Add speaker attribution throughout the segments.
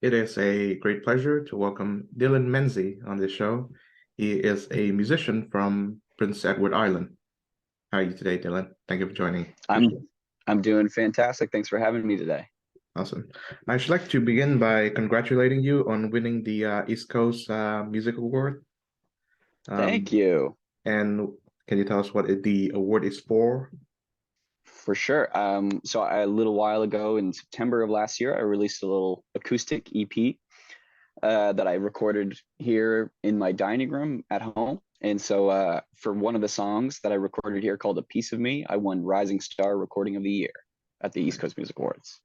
Speaker 1: It is a great pleasure to welcome Dylan Menzie on this show. He is a musician from Prince Edward Island. How are you today, Dylan? Thank you for joining the show.
Speaker 2: I'm doing fantastic. Thanks for having me today.
Speaker 1: Awesome. I should like to begin by congratulating you on winning the East Coast Music Award.
Speaker 2: Thank
Speaker 1: Um,
Speaker 2: you
Speaker 1: and can you tell us what the award is for?
Speaker 2: for sure. A little while ago in September of last year, I released a little acoustic EP that I recorded here in my dining room at home. And for one of the songs that I recorded here called "A Piece of Me," I won Rising Star Recording of the Year at the East Coast Music Awards.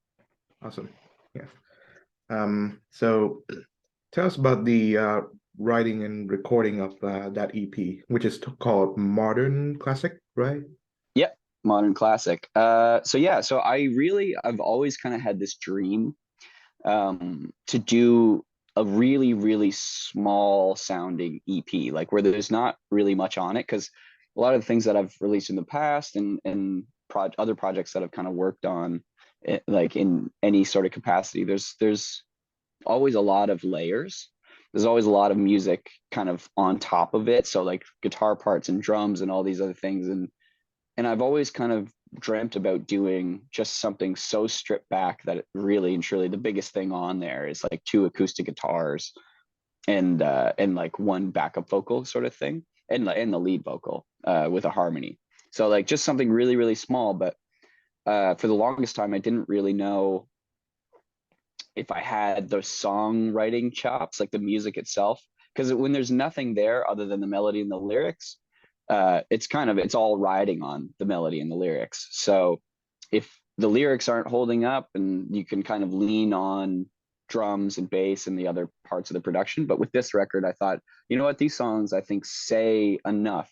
Speaker 1: Awesome. Yeah. So tell us about the writing and recording of that EP, which is called Modern Classic, right?
Speaker 2: Yep, modern classic. I've always kind of had this dream to do a really, really small sounding EP, like where there's not really much on it. Because a lot of the things that I've released in the past and other projects that I've kind of worked on, like in any sort of capacity, there's always a lot of layers. There's always a lot of music kind of on top of it. So like guitar parts and drums and all these other things. And I've always kind of dreamt about doing just something so stripped back that it really and truly the biggest thing on there is like two acoustic guitars and like one backup vocal sort of thing and the lead vocal with a harmony. So like just something really really small, but for the longest time I didn't really know if I had the songwriting chops, like the music itself, because when there's nothing there other than the melody and the lyrics, it's all riding on the melody and the lyrics. So if the lyrics aren't holding up, and you can kind of lean on drums and bass and the other parts of the production. But with this record, I thought, you know what, these songs I think say enough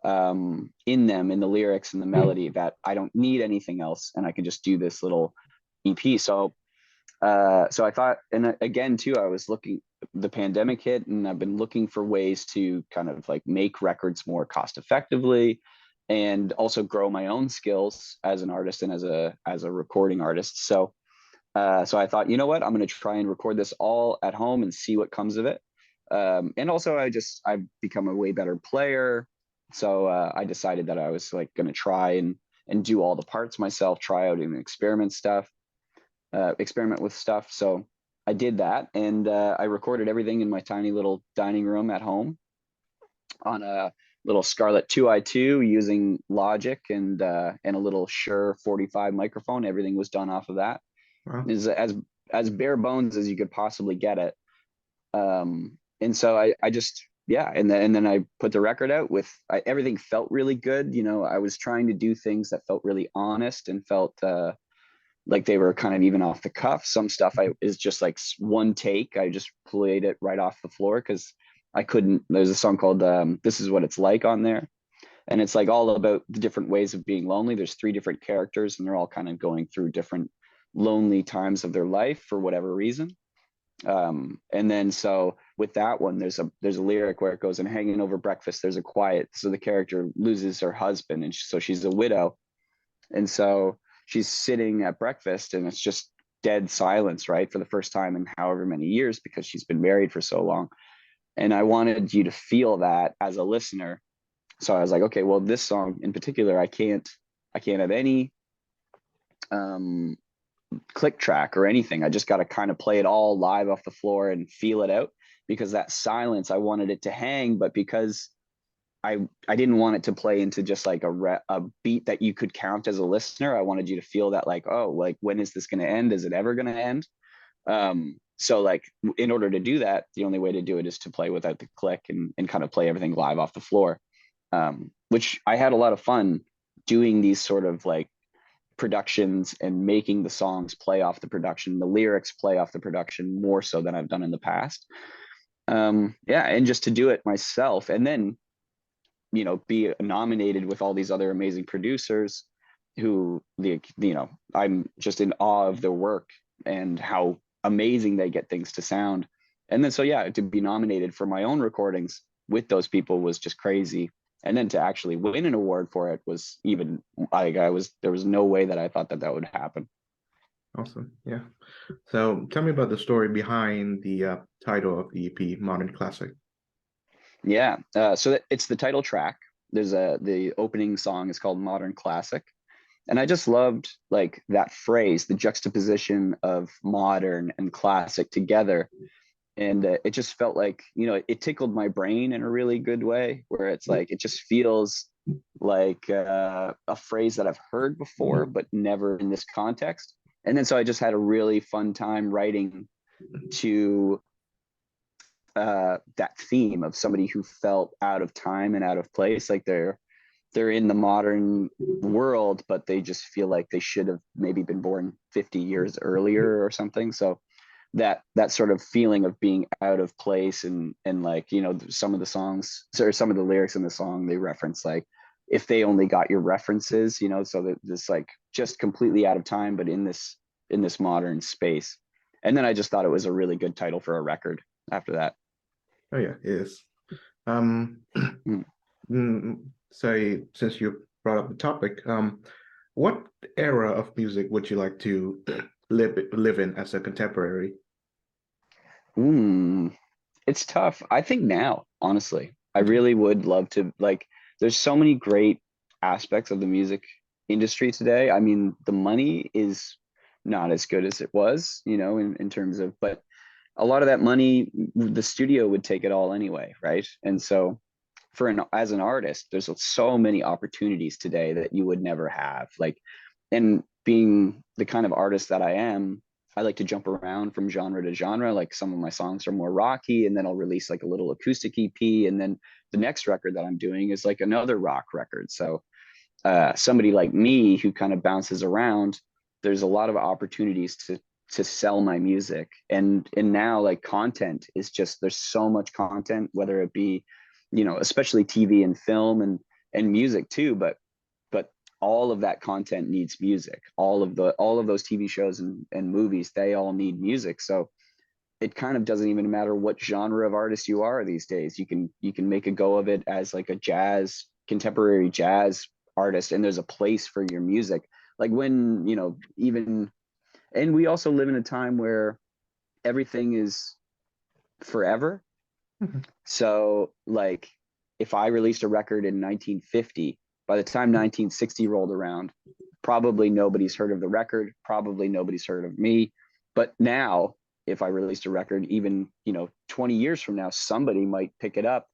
Speaker 2: in them, in the lyrics and the melody, that I don't need anything else, and I can just do this little EP. So I thought, and again too, I was looking, the pandemic hit, and I've been looking for ways to kind of like make records more cost effectively and also grow my own skills as an artist and as a recording artist. So I thought, you know what, I'm going to try and record this all at home and see what comes of it. And also I've become a way better player. So I decided that I was like going to try and do all the parts myself, try out and experiment with stuff. So I did that, and I recorded everything in my tiny little dining room at home on a little Scarlett 2i2 using Logic and a little Shure 45 microphone. Everything was done off of that.
Speaker 1: Wow.
Speaker 2: Is as bare bones as you could possibly get it. And so I just yeah, and then I put the record out with everything felt really good. You know, I was trying to do things that felt really honest and felt like they were kind of even off the cuff. Some stuff I is just like one take. I just played it right off the floor because I couldn't. There's a song called "This Is What It's Like" on there, and it's like all about the different ways of being lonely. There's three different characters, and they're all kind of going through different lonely times of their life for whatever reason. And then so with that one, there's a lyric where it goes, and hanging over breakfast, there's a quiet. So the character loses her husband, and so she's a widow, and so she's sitting at breakfast and it's just dead silence, right? For the first time in however many years, because she's been married for so long. And I wanted you to feel that as a listener. So I was like, okay, well, this song in particular, I can't have any um, click track or anything. I just got to kind of play it all live off the floor and feel it out, because that silence, I wanted it to hang, but because I didn't want it to play into just like a beat that you could count as a listener. I wanted you to feel that like, oh, like when is this going to end? Is it ever going to end? So like in order to do that, the only way to do it is to play without the click and kind of play everything live off the floor. Which I had a lot of fun doing, these sort of like productions and making the songs play off the production, the lyrics play off the production more so than I've done in the past. Yeah, and just to do it myself, and then be nominated with all these other amazing producers who I'm just in awe of their work and how amazing they get things to sound. And then so yeah, to be nominated for my own recordings with those people was just crazy. And then to actually win an award for it was even like, there was no way that I thought that would happen.
Speaker 1: Awesome. Yeah. So tell me about the story behind the title of the EP, Modern Classic.
Speaker 2: Yeah. It's the title track. The opening song is called Modern Classic. And I just loved like that phrase, the juxtaposition of modern and classic together. And it just felt like, it tickled my brain in a really good way, where it's like, it just feels like a phrase that I've heard before, but never in this context. And then so I just had a really fun time writing to that theme of somebody who felt out of time and out of place, like they're in the modern world, but they just feel like they should have maybe been born 50 years earlier or something. So that sort of feeling of being out of place, and like, some of the songs or some of the lyrics in the song, they reference like, if they only got your references, so that this like just completely out of time, but in this modern space. And then I just thought it was a really good title for a record after that.
Speaker 1: Oh yeah, it is. Um,
Speaker 2: Mm.
Speaker 1: say since you brought up the topic, what era of music would you like to live in as a contemporary?
Speaker 2: Mm. It's tough. I think now, honestly, I really would love to like, there's so many great aspects of the music industry today. I mean, the money is not as good as it was, in terms of, but a lot of that money, the studio would take it all anyway, right? And so as an artist, there's so many opportunities today that you would never have. Like, and being the kind of artist that I am, I like to jump around from genre to genre. Like, some of my songs are more rocky, and then I'll release like a little acoustic EP, and then the next record that I'm doing is like another rock record. So somebody like me who kind of bounces around, there's a lot of opportunities to sell my music. And now, like, content is just, there's so much content, whether it be, especially TV and film and music too, but all of that content needs music. All of those TV shows and movies, they all need music. So it kind of doesn't even matter what genre of artist you are these days. You can make a go of it as like a contemporary jazz artist, and there's a place for your music. Like, when, even, and we also live in a time where everything is forever.
Speaker 1: Mhm.
Speaker 2: So like, if I released a record in 1950, by the time 1960 rolled around, probably nobody's heard of the record, probably nobody's heard of me. But now, if I released a record, even, 20 years from now, somebody might pick it up,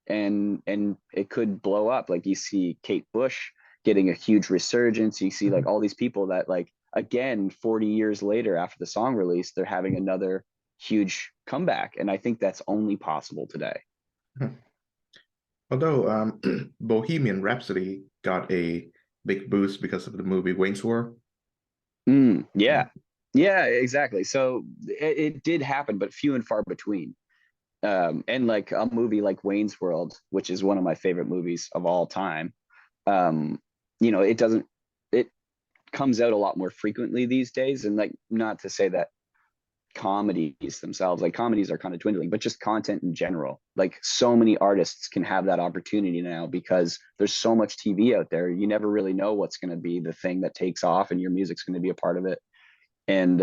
Speaker 2: and it could blow up. Like, you see Kate Bush getting a huge resurgence. You see like
Speaker 1: Mhm.
Speaker 2: all these people that, like, again, 40 years later after the song release, they're having another huge comeback. And I think that's only possible today.
Speaker 1: Mhm. Although Bohemian Rhapsody got a big boost because of the movie Wayne's World.
Speaker 2: Yeah.
Speaker 1: Yeah.
Speaker 2: Yeah, exactly. So it did happen, but few and far between. And like a movie like Wayne's World, which is one of my favorite movies of all time, um, it doesn't, it comes out a lot more frequently these days. And like, not to say that comedies themselves, like, comedies are kind of dwindling, but just content in general, like, so many artists can have that opportunity now because there's so much TV out there. You never really know what's going to be the thing that takes off, and your music's going to be a part of it. And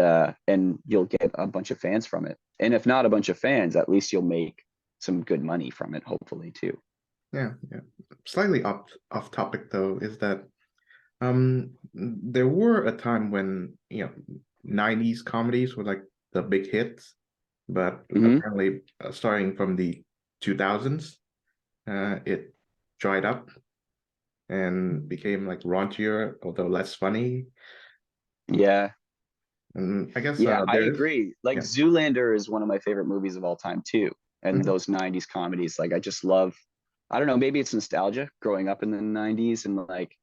Speaker 2: you'll get a bunch of fans from it. And if not a bunch of fans, at least you'll make some good money from it, hopefully too.
Speaker 1: Yeah, yeah. Slightly off topic though, is that there were a time when 90s comedies were like the big hits, but
Speaker 2: Hmm.
Speaker 1: apparently starting from the 2000s, it dried up and became like raunchier, although less funny.
Speaker 2: Yeah.
Speaker 1: And I guess
Speaker 2: Yeah, I
Speaker 1: there is,
Speaker 2: agree. Like,
Speaker 1: yeah.
Speaker 2: Zoolander is one of my favorite movies of all time too. And
Speaker 1: Mhm.
Speaker 2: those 90s comedies, like, I just love, I don't know, maybe it's nostalgia growing up in the 90s, and like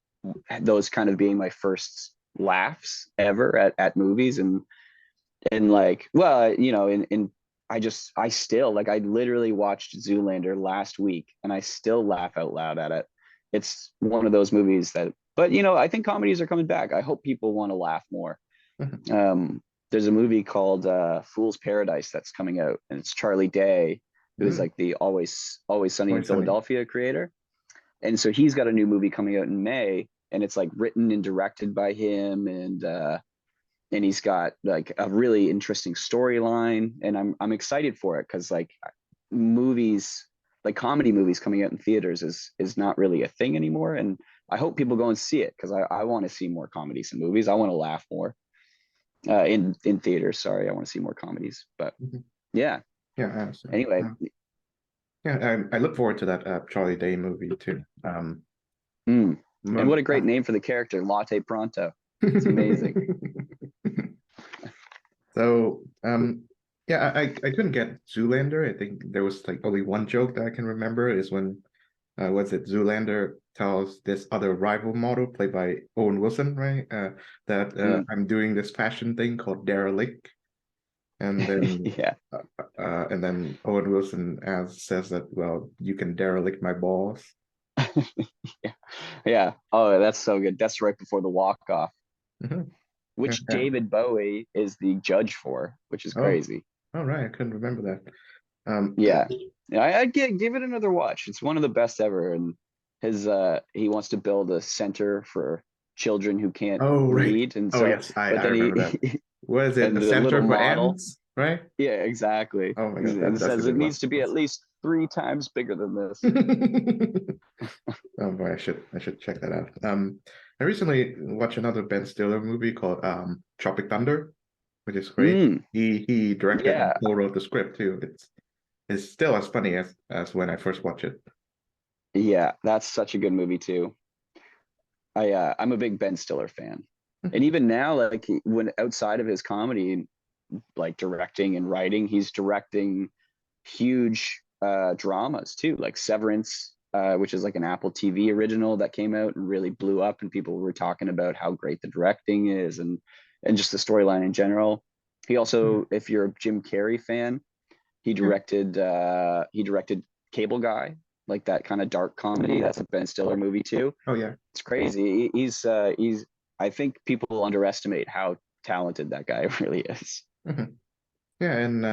Speaker 2: those kind of being my first laughs ever at movies. And like, well, in I still, like, I literally watched Zoolander last week, and I still laugh out loud at it. It's one of those movies that, but I think comedies are coming back. I hope people want to laugh more.
Speaker 1: Mhm.
Speaker 2: um, there's a movie called Fool's Paradise that's coming out, and it's Charlie Day, who is
Speaker 1: Mhm.
Speaker 2: like the Always Sunny in
Speaker 1: Always Sunny.
Speaker 2: Philadelphia creator. And so he's got a new movie coming out in May, and it's like written and directed by him. And and he's got like a really interesting storyline, and I'm excited for it because like movies, like comedy movies coming out in theaters is not really a thing anymore, and I hope people go and see it because I want to see more comedies in movies. I want to laugh more in theaters. Sorry, I want to see more comedies. But
Speaker 1: Mhm.
Speaker 2: yeah.
Speaker 1: Yeah, so,
Speaker 2: Anyway,
Speaker 1: yeah, I look forward to that Charlie Day movie too.
Speaker 2: and what
Speaker 1: Um,
Speaker 2: a great name for the character, Latte Pronto. It's amazing.
Speaker 1: So, yeah, I couldn't get Zoolander. I think there was like only one joke that I can remember is when, was it Zoolander tells this other rival model played by Owen Wilson, right? That
Speaker 2: Mm.
Speaker 1: I'm doing this fashion thing called Derelict, and then
Speaker 2: Yeah.
Speaker 1: Owen Wilson says that, well, you can derelict my balls.
Speaker 2: Yeah. Yeah. Oh, that's so good. That's right before the walk off,
Speaker 1: Mhm. Yeah,
Speaker 2: which
Speaker 1: yeah.
Speaker 2: David Bowie is the judge for, which is
Speaker 1: Oh,
Speaker 2: crazy.
Speaker 1: all right. I couldn't remember that.
Speaker 2: Yeah. Yeah, I'd give it another watch. It's one of the best ever. And he wants to build a center for children who can't
Speaker 1: Oh, right.
Speaker 2: read. And
Speaker 1: Oh,
Speaker 2: so,
Speaker 1: yes,
Speaker 2: but
Speaker 1: I
Speaker 2: then
Speaker 1: remember that. What is it?
Speaker 2: and
Speaker 1: The
Speaker 2: the little
Speaker 1: Center for
Speaker 2: model,
Speaker 1: Ants, right?
Speaker 2: yeah, exactly.
Speaker 1: Oh my God,
Speaker 2: It
Speaker 1: that's a
Speaker 2: says it
Speaker 1: good one.
Speaker 2: needs to be at least 3 times bigger than this.
Speaker 1: Oh boy, I should check that out. I recently watched another Ben Stiller movie called Tropic Thunder, which is great.
Speaker 2: Mm,
Speaker 1: He directed and
Speaker 2: yeah.
Speaker 1: co-wrote the script too. It's still as funny as when I first watched it.
Speaker 2: Yeah, that's such a good movie too. I'm a big Ben Stiller fan. And even now, like when outside of his comedy, like directing and writing, he's directing huge dramas too, like Severance, which is like an Apple TV original that came out and really blew up, and people were talking about how great the directing is and just the storyline in general. He also, if you're a Jim Carrey fan,
Speaker 1: Yeah.
Speaker 2: he directed Cable Guy, like that kind of dark comedy. That's a Ben Stiller movie too.
Speaker 1: Oh yeah.
Speaker 2: It's crazy. He's I think people underestimate how talented that guy really is.
Speaker 1: Mhm. Yeah, and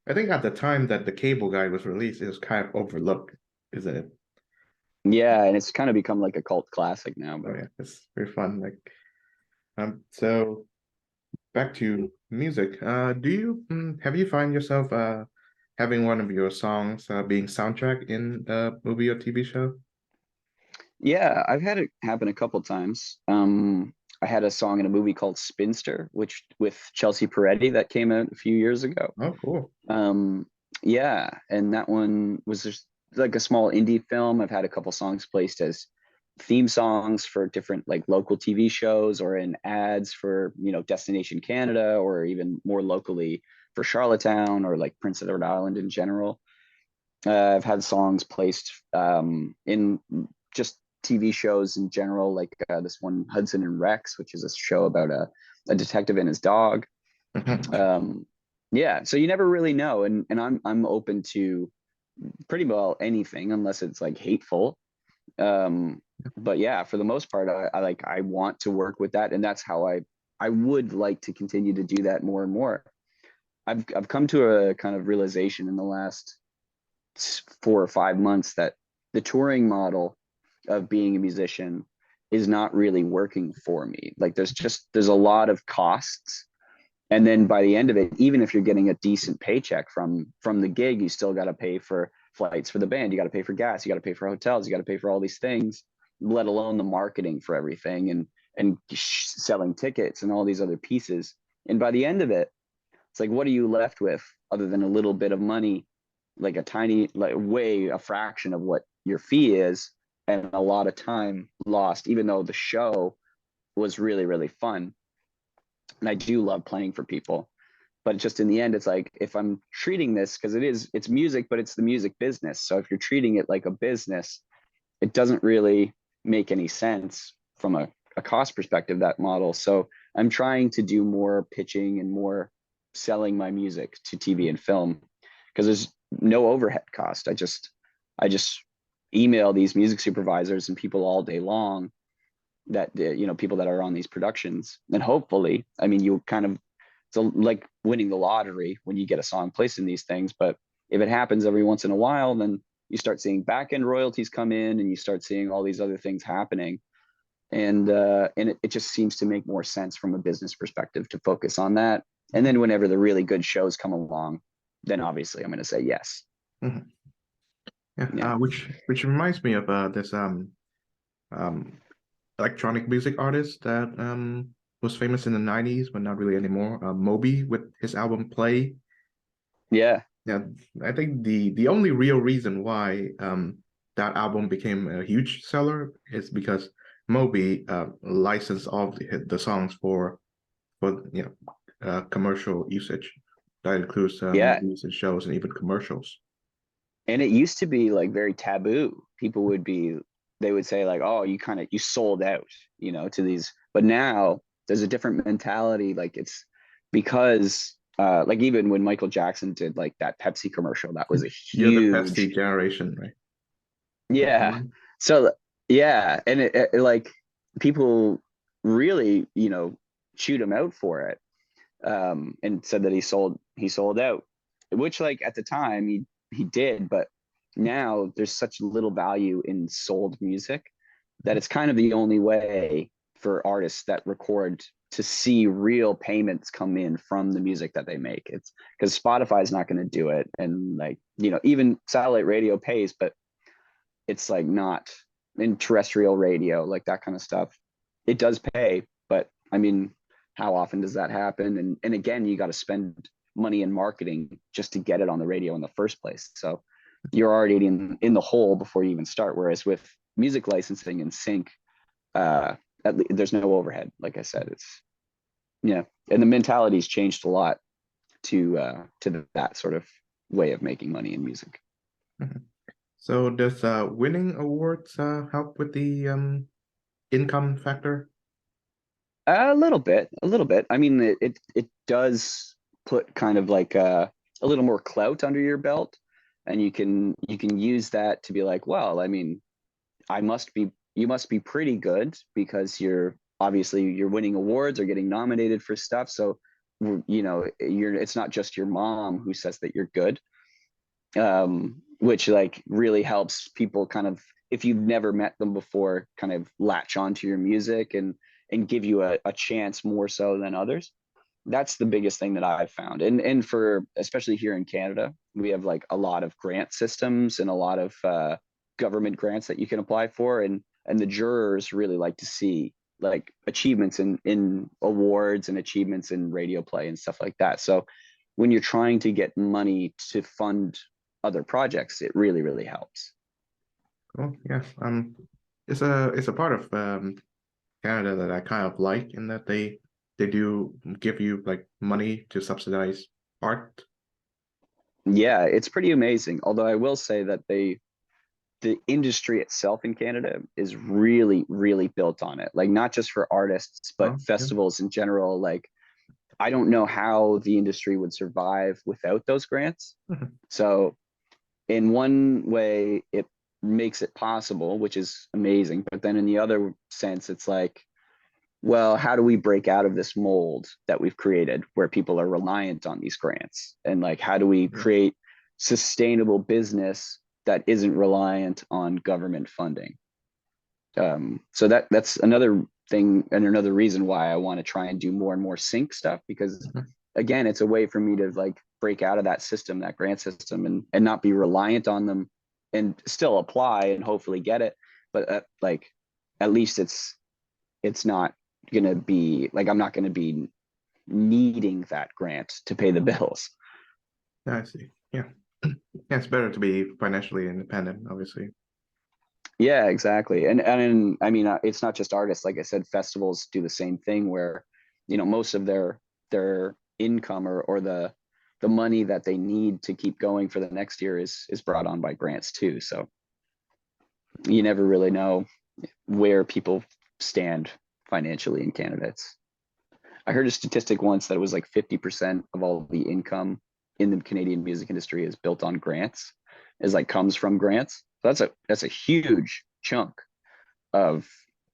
Speaker 1: I think at the time that the Cable Guy was released, it was kind of overlooked, isn't it?
Speaker 2: Yeah, and it's kind of become like a cult classic now.
Speaker 1: Oh
Speaker 2: But
Speaker 1: yeah, it's very fun. Like, so back to music. Do you have you find yourself having one of your songs being soundtrack in a movie or TV show?
Speaker 2: yeah, I've had it happen a couple times. I had a song in a movie called Spinster, which with Chelsea Peretti that came out a few years ago.
Speaker 1: Oh, cool.
Speaker 2: Um, yeah, and that one was just like a small indie film. I've had a couple songs placed as theme songs for different like local TV shows or in ads for, Destination Canada or even more locally for Charlottetown or like Prince Edward Island in general. I've had songs placed in just TV shows in general, like this one Hudson and Rex, which is a show about a detective and his dog. Um, yeah, so you never really know, and I'm open to pretty well anything unless it's like hateful. Um, but yeah, for the most part, I want to work with that, and that's how I would like to continue to do that more and more. I've come to a kind of realization in the last 4 or 5 months that the touring model of being a musician is not really working for me. Like there's a lot of costs, and then by the end of it, even if you're getting a decent paycheck from the gig, you still got to pay for flights for the band, you got to pay for gas, you got to pay for hotels, you got to pay for all these things, let alone the marketing for everything and selling tickets and all these other pieces. And by the end of it, it's like, what are you left with other than a little bit of money, like a tiny, like way a fraction of what your fee is, and a lot of time lost, even though the show was really, really fun. And I do love playing for people. But just in the end, it's like if I'm treating this, because it's music, but it's the music business. So if you're treating it like a business, it doesn't really make any sense from a cost perspective, that model. So I'm trying to do more pitching and more selling my music to TV and film because there's no overhead cost. I just email these music supervisors and people all day long that people that are on these productions, and hopefully, I mean, you kind of, it's like winning the lottery when you get a song placed in these things. But if it happens every once in a while, then you start seeing back end royalties come in and you start seeing all these other things happening. and it just seems to make more sense from a business perspective to focus on that. And then whenever the really good shows come along, then obviously I'm going to say yes.
Speaker 1: Mhm. Yeah,
Speaker 2: Yeah.
Speaker 1: which reminds me of this um electronic music artist that was famous in the 90s, but not really anymore. Moby with his album Play.
Speaker 2: Yeah.
Speaker 1: Yeah, I think the only real reason why that album became a huge seller is because Moby licensed all the songs for commercial usage. That includes
Speaker 2: Yeah.
Speaker 1: movies and shows and even commercials.
Speaker 2: And it used to be like very taboo. People would be, they would say like, oh, you sold out, to these. But now there's a different mentality. Like it's because, like even when Michael Jackson did like that Pepsi commercial, that was a
Speaker 1: You're the Pepsi
Speaker 2: huge,
Speaker 1: generation, right?
Speaker 2: yeah.
Speaker 1: Mhm.
Speaker 2: So yeah, and like people really, chewed him out for it, and said that he sold out, which like at the time he did, but now there's such little value in sold music that it's kind of the only way for artists that record to see real payments come in from the music that they make. It's because Spotify is not going to do it, and like even satellite radio pays, but it's like not in terrestrial radio, like that kind of stuff. It does pay, but I mean, how often does that happen? And again, you got to spend money in marketing just to get it on the radio in the first place. So you're already in the hole before you even start. Whereas with music licensing and sync, there's no overhead. Like I said, it's yeah, and the mentality's changed a lot to that sort of way of making money in music.
Speaker 1: Mhm. So does winning awards help with the income factor?
Speaker 2: A little bit. I mean, it does put kind of like a little more clout under your belt, and you can use that to be like, well, I mean, you must be pretty good because you're winning awards or getting nominated for stuff. So, it's not just your mom who says that you're good, which like really helps people kind of, if you've never met them before, kind of latch onto your music and give you a chance more so than others. That's the biggest thing that I've found. And for especially here in Canada, we have like a lot of grant systems and a lot of government grants that you can apply for, and the jurors really like to see like achievements in awards and achievements in radio play and stuff like that. So when you're trying to get money to fund other projects, it really, really helps.
Speaker 1: Oh, yes. It's a part of Canada that I kind of like in that they do give you like money to subsidize art.
Speaker 2: Yeah, it's pretty amazing. Although I will say that the industry itself in Canada is really, really built on it. Like not just for artists, but
Speaker 1: Oh, yeah.
Speaker 2: festivals in general. Like I don't know how the industry would survive without those grants.
Speaker 1: Mhm.
Speaker 2: So in one way, it makes it possible, which is amazing. But then in the other sense, it's like, well, how do we break out of this mold that we've created where people are reliant on these grants? And like, how do we
Speaker 1: Yeah.
Speaker 2: create sustainable business that isn't reliant on government funding? So that's another thing and another reason why I want to try and do more and more sync stuff, because
Speaker 1: Mhm.
Speaker 2: again, it's a way for me to like break out of that system, that grant system, and not be reliant on them and still apply and hopefully get it. But like, at least it's not gonna be like I'm not gonna be needing that grant to pay the bills.
Speaker 1: Yeah, I see. Yeah. Yeah, it's better to be financially independent, obviously.
Speaker 2: Yeah, exactly. And I mean, it's not just artists. Like I said, festivals do the same thing where, most of their income or the money that they need to keep going for the next year is brought on by grants too. So you never really know where people stand financially in Canada. I heard a statistic once that it was like 50% of all the income in the Canadian music industry is built on grants, is like comes from grants. So that's a huge chunk of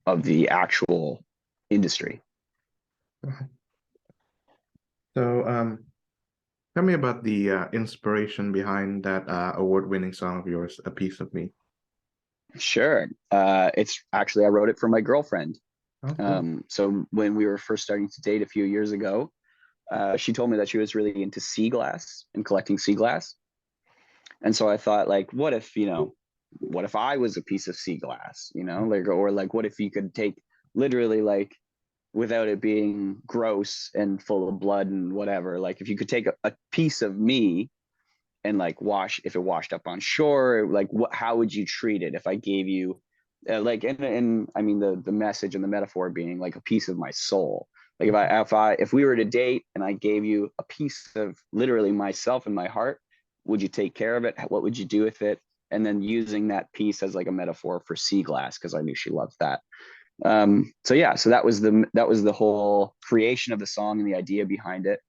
Speaker 2: the actual industry.
Speaker 1: Uh-huh. So, tell me about the inspiration behind that award-winning song of yours, "A Piece of Me."
Speaker 2: Sure. It's actually, I wrote it for my girlfriend.
Speaker 1: Oh, cool.
Speaker 2: So when we were first starting to date a few years ago, she told me that she was really into sea glass and collecting sea glass. And so I thought, like, what if, what if I was a piece of sea glass, like, or like, what if you could take literally, like, without it being gross and full of blood and whatever, like, if you could take a piece of me and like if it washed up on shore, like, how would you treat it if I gave you, like, and I mean, the message and the metaphor being like a piece of my soul. Like, if we were to date and I gave you a piece of literally myself and my heart, would you take care of it? What would you do with it? And then using that piece as like a metaphor for sea glass, because I knew she loved that. So yeah, so that was the whole creation of the song and the idea behind it.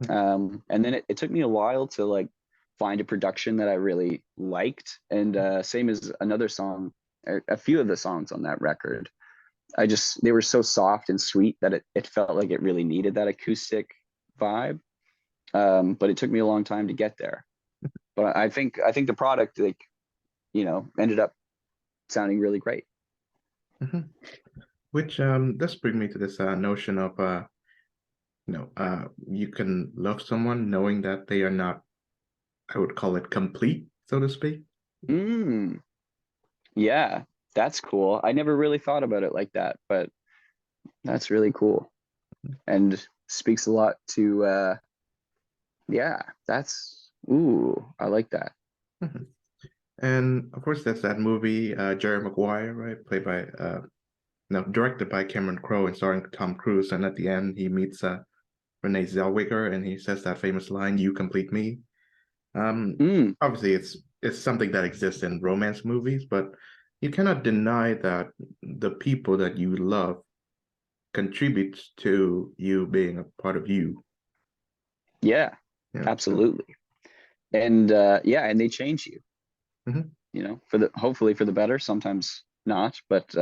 Speaker 2: And then it took me a while to like find a production that I really liked. And same as another song, a few of the songs on that record, they were so soft and sweet that it felt like it really needed that acoustic vibe. But it took me a long time to get there. But I think the product, like, ended up sounding really great.
Speaker 1: Mhm. Which does bring me to this notion of you can love someone knowing that they are not, I would call it complete, so to speak.
Speaker 2: Mm, yeah, that's cool. I never really thought about it like that, but that's really cool and speaks a lot to yeah, that's ooh, I like that.
Speaker 1: Mhm. And of course, that's that movie, Jerry Maguire, right? Played by, no, directed by Cameron Crowe and starring Tom Cruise. And at the end, he meets Renee Zellweger, and he says that famous line, "You complete me." Um,
Speaker 2: Mm,
Speaker 1: Obviously, it's something that exists in romance movies, but you cannot deny that the people that you love contributes to you being a part of you.
Speaker 2: yeah,
Speaker 1: Yeah. So,
Speaker 2: absolutely. And yeah, and they change you,
Speaker 1: mhm.
Speaker 2: for the hopefully for the better, sometimes not, but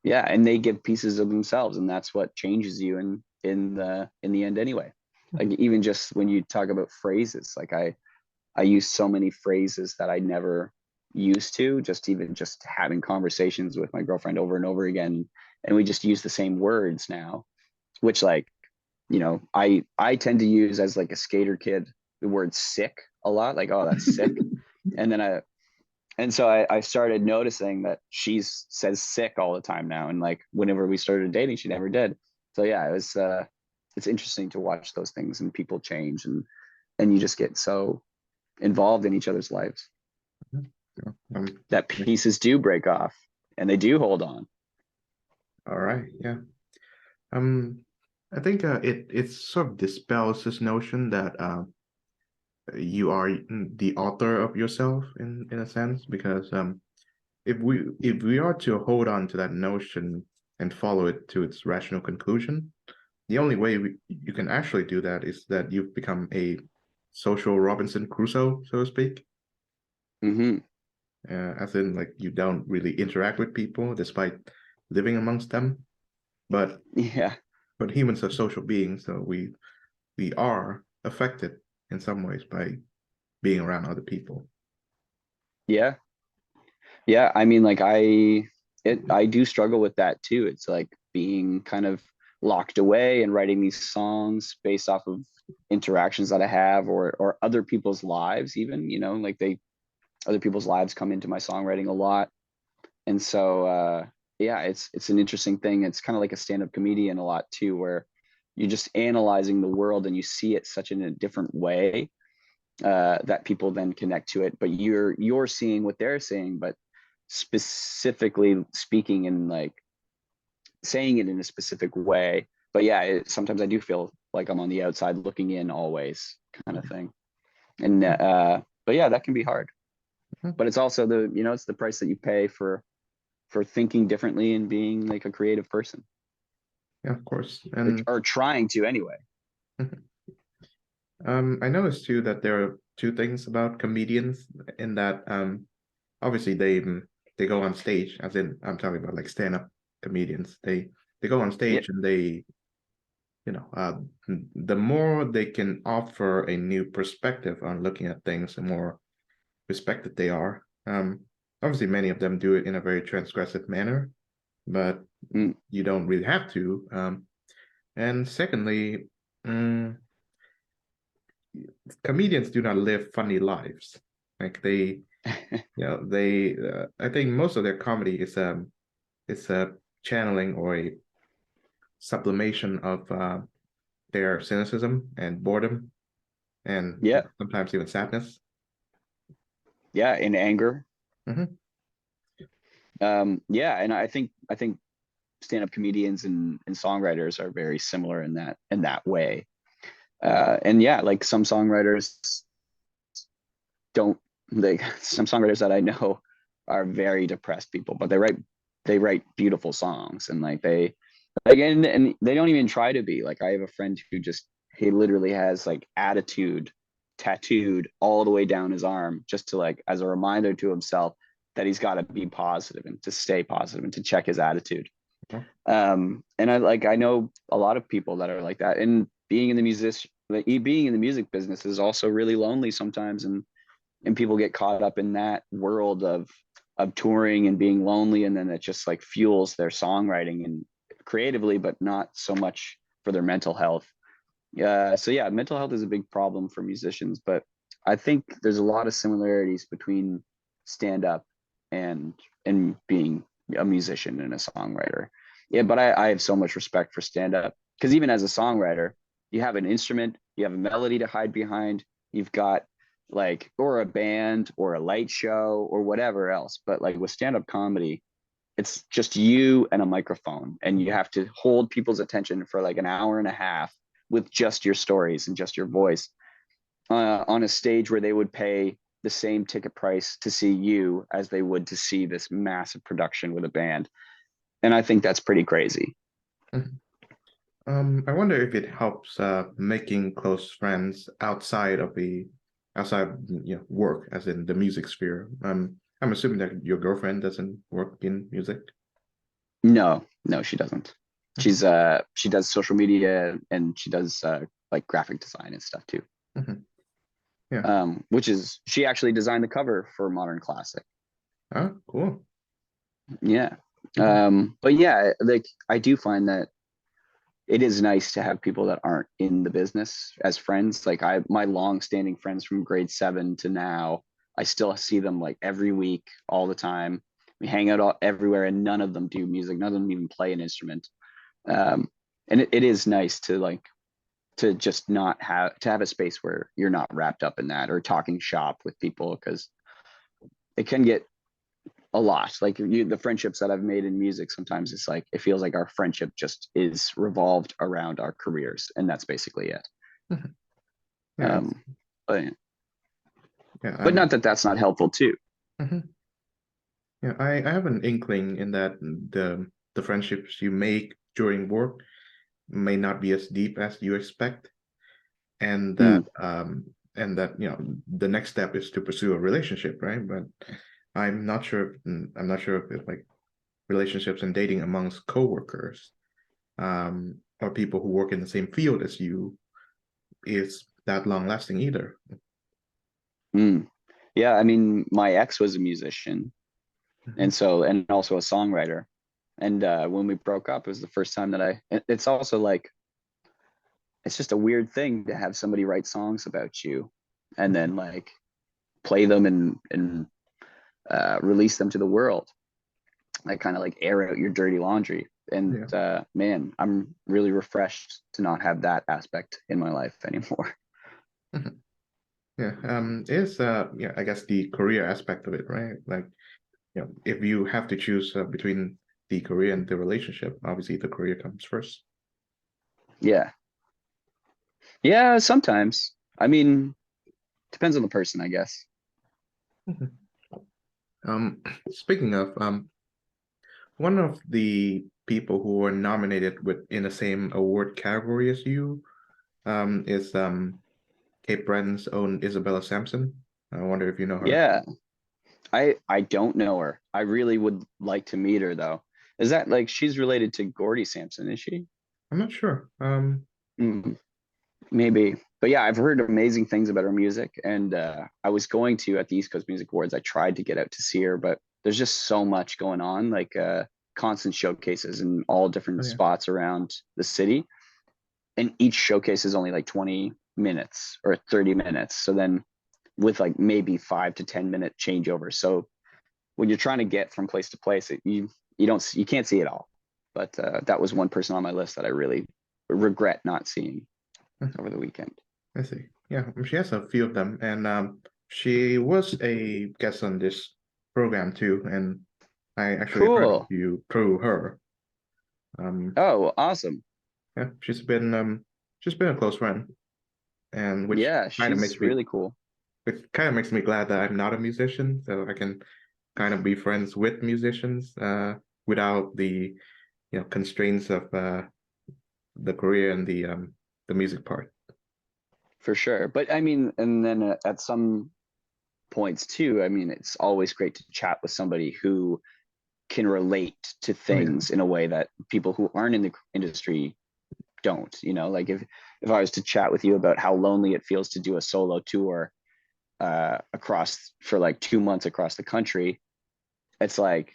Speaker 2: yeah, and they give pieces of themselves, and that's what changes you in the end anyway. Like, even just when you talk about phrases, like I use so many phrases that I never used to, just even just having conversations with my girlfriend over and over again, and we just use the same words now, which, like, I tend to use as like a skater kid the word sick a lot, like, oh, that's sick. And then I started noticing that she says sick all the time now, and like whenever we started dating, she never did. So yeah, it's interesting to watch those things and people change, and you just get so involved in each other's lives
Speaker 1: Um,
Speaker 2: that pieces do break off and they do hold on.
Speaker 1: all right. Yeah. Um, I think it sort of dispels this notion that you are the author of yourself in a sense, because if we are to hold on to that notion and follow it to its rational conclusion, the only way you can actually do that is that you've become a social Robinson Crusoe, so to speak.
Speaker 2: Hmm.
Speaker 1: As in, like, you don't really interact with people despite living amongst them. But
Speaker 2: Yeah,
Speaker 1: but humans are social beings, so we are affected in some ways by being around other people.
Speaker 2: yeah, yeah. I mean, like, I do struggle with that too. It's like being kind of locked away and writing these songs based off of interactions that I have, or other people's lives, even, like, other people's lives come into my songwriting a lot. And so yeah, it's an interesting thing. It's kind of like a stand-up comedian a lot too, where you're just analyzing the world and you see it such in a different way, that people then connect to it, but you're seeing what they're saying, but specifically speaking and like saying it in a specific way. But yeah, sometimes I do feel like I'm on the outside looking in always, kind of thing. And but yeah, that can be hard.
Speaker 1: Mhm.
Speaker 2: But it's also it's the price that you pay for thinking differently and being like a creative person,
Speaker 1: Yeah, of course.
Speaker 2: or,
Speaker 1: And
Speaker 2: or trying to anyway.
Speaker 1: I noticed too that there are two things about comedians in that obviously they go on stage, as in I'm talking about like stand-up comedians. They go on
Speaker 2: Yeah.
Speaker 1: stage and they, the more they can offer a new perspective on looking at things, the more respected they are. obviously many of them do it in a very transgressive manner, but
Speaker 2: Mm.
Speaker 1: you don't really have to. And secondly, mm, comedians do not live funny lives. Like they, I think most of their comedy is a channeling or a sublimation of their cynicism and boredom and
Speaker 2: Yeah,
Speaker 1: sometimes even sadness.
Speaker 2: yeah, in anger.
Speaker 1: Hmm.
Speaker 2: Yeah, and I think stand-up comedians and songwriters are very similar in that way. And yeah, like some songwriters don't they some songwriters that I know are very depressed people, but they write beautiful songs and like they like and they don't even try to be. Like I have a friend who just he literally has like attitude tattooed all the way down his arm just to like as a reminder to himself that he's got to be positive and to stay positive and to check his attitude. And I know a lot of people that are like that, and being in the music business is also really lonely sometimes, and people get caught up in that world of touring and being lonely, and then it just like fuels their songwriting and creatively, but not so much for their mental health. So yeah, mental health is a big problem for musicians, but I think there's a lot of similarities between stand up and being a musician and a songwriter. Yeah, but I have so much respect for stand up because even as a songwriter, you have an instrument, you have a melody to hide behind, you've got like or a band or a light show or whatever else. But like with stand up comedy, it's just you and a microphone, and you have to hold people's attention for like an hour and a half with just your stories and just your voice on a stage where they would pay the same ticket price to see you as they would to see this massive production with a band. And I think that's pretty crazy.
Speaker 1: I wonder if it helps making close friends outside of the outside work, as in the music sphere. I'm assuming that your girlfriend doesn't work in music.
Speaker 2: No, no, she doesn't.
Speaker 1: Mhm,
Speaker 2: She does social media and she does like graphic design and stuff too.
Speaker 1: mhm. Yeah.
Speaker 2: Which is she actually designed the cover for Modern Classic.
Speaker 1: Ah, cool.
Speaker 2: Yeah.
Speaker 1: Mhm,
Speaker 2: But yeah, like I do find that it is nice to have people that aren't in the business as friends. Like my long-standing friends from grade 7 to now, I still see them like every week, all the time. We hang out everywhere, and none of them do music. None of them even play an instrument. Um, and it is nice to like to just not have a space where you're not wrapped up in that or talking shop with people because it can get a lot. Like the friendships that I've made in music, sometimes it's like it feels like our friendship just is revolved around our careers, and that's basically it.
Speaker 1: mhm. Yeah,
Speaker 2: Um, but
Speaker 1: yeah.
Speaker 2: not that that's not helpful too.
Speaker 1: Mhm. Yeah. I have an inkling in that the friendships you make during work may not be as deep as you expect, and
Speaker 2: Mm,
Speaker 1: that the next step is to pursue a relationship, right? But I'm not sure if it's like relationships and dating amongst coworkers, or people who work in the same field as you is that long lasting either.
Speaker 2: mm. Yeah, I mean, my ex was a musician,
Speaker 1: Mhm.
Speaker 2: and also a songwriter. And when we broke up, it was the first time that it's also like it's just a weird thing to have somebody write songs about you, and then like play them and release them to the world, like kind of like air out your dirty laundry. And
Speaker 1: Yeah.
Speaker 2: man, I'm really refreshed to not have that aspect in my life anymore.
Speaker 1: Mhm. Yeah. Is yeah, I guess the career aspect of it, right? Like, if you have to choose between the career and the relationship, obviously the career comes first.
Speaker 2: Yeah. Yeah, sometimes. I mean, depends on the person, I guess.
Speaker 1: Mhm. Speaking of, one of the people who were nominated with in the same award category as you, is Cape Breton's own Isabella Sampson. I wonder if you know her.
Speaker 2: Yeah. I don't know her. I really would like to meet her though. Is that like she's related to Gordy Sampson, is she?
Speaker 1: I'm not sure.
Speaker 2: Mm, maybe. But yeah, I've heard amazing things about her music, and I was going to at the East Coast Music Awards. I tried to get out to see her, but there's just so much going on, like constant showcases in all different
Speaker 1: Oh yeah.
Speaker 2: spots around the city. And each showcase is only like 20 minutes or 30 minutes. So then with like maybe 5 to 10 minute changeover. So when you're trying to get from place to place, you can't see it all. But that was one person on my list that I really regret not seeing
Speaker 1: Mhm.
Speaker 2: over the weekend.
Speaker 1: I see. Yeah, she has a few of them, and she was a guest on this program too, and I actually heard of
Speaker 2: Cool.
Speaker 1: you through her. Um,
Speaker 2: Oh, awesome.
Speaker 1: yeah, she's been a close friend, and which
Speaker 2: Yeah,
Speaker 1: kind of
Speaker 2: she's
Speaker 1: makes me
Speaker 2: really cool.
Speaker 1: it kind of makes me glad that I'm not a musician, so I can kind of be friends with musicians, without the constraints of the career and the music part.
Speaker 2: For sure. But I mean, and then at some points too, I mean, it's always great to chat with somebody who can relate to
Speaker 1: Oh yeah.
Speaker 2: things in a way that people who aren't in the industry don't, like if I was to chat with you about how lonely it feels to do a solo tour across for like 2 months across the country, it's like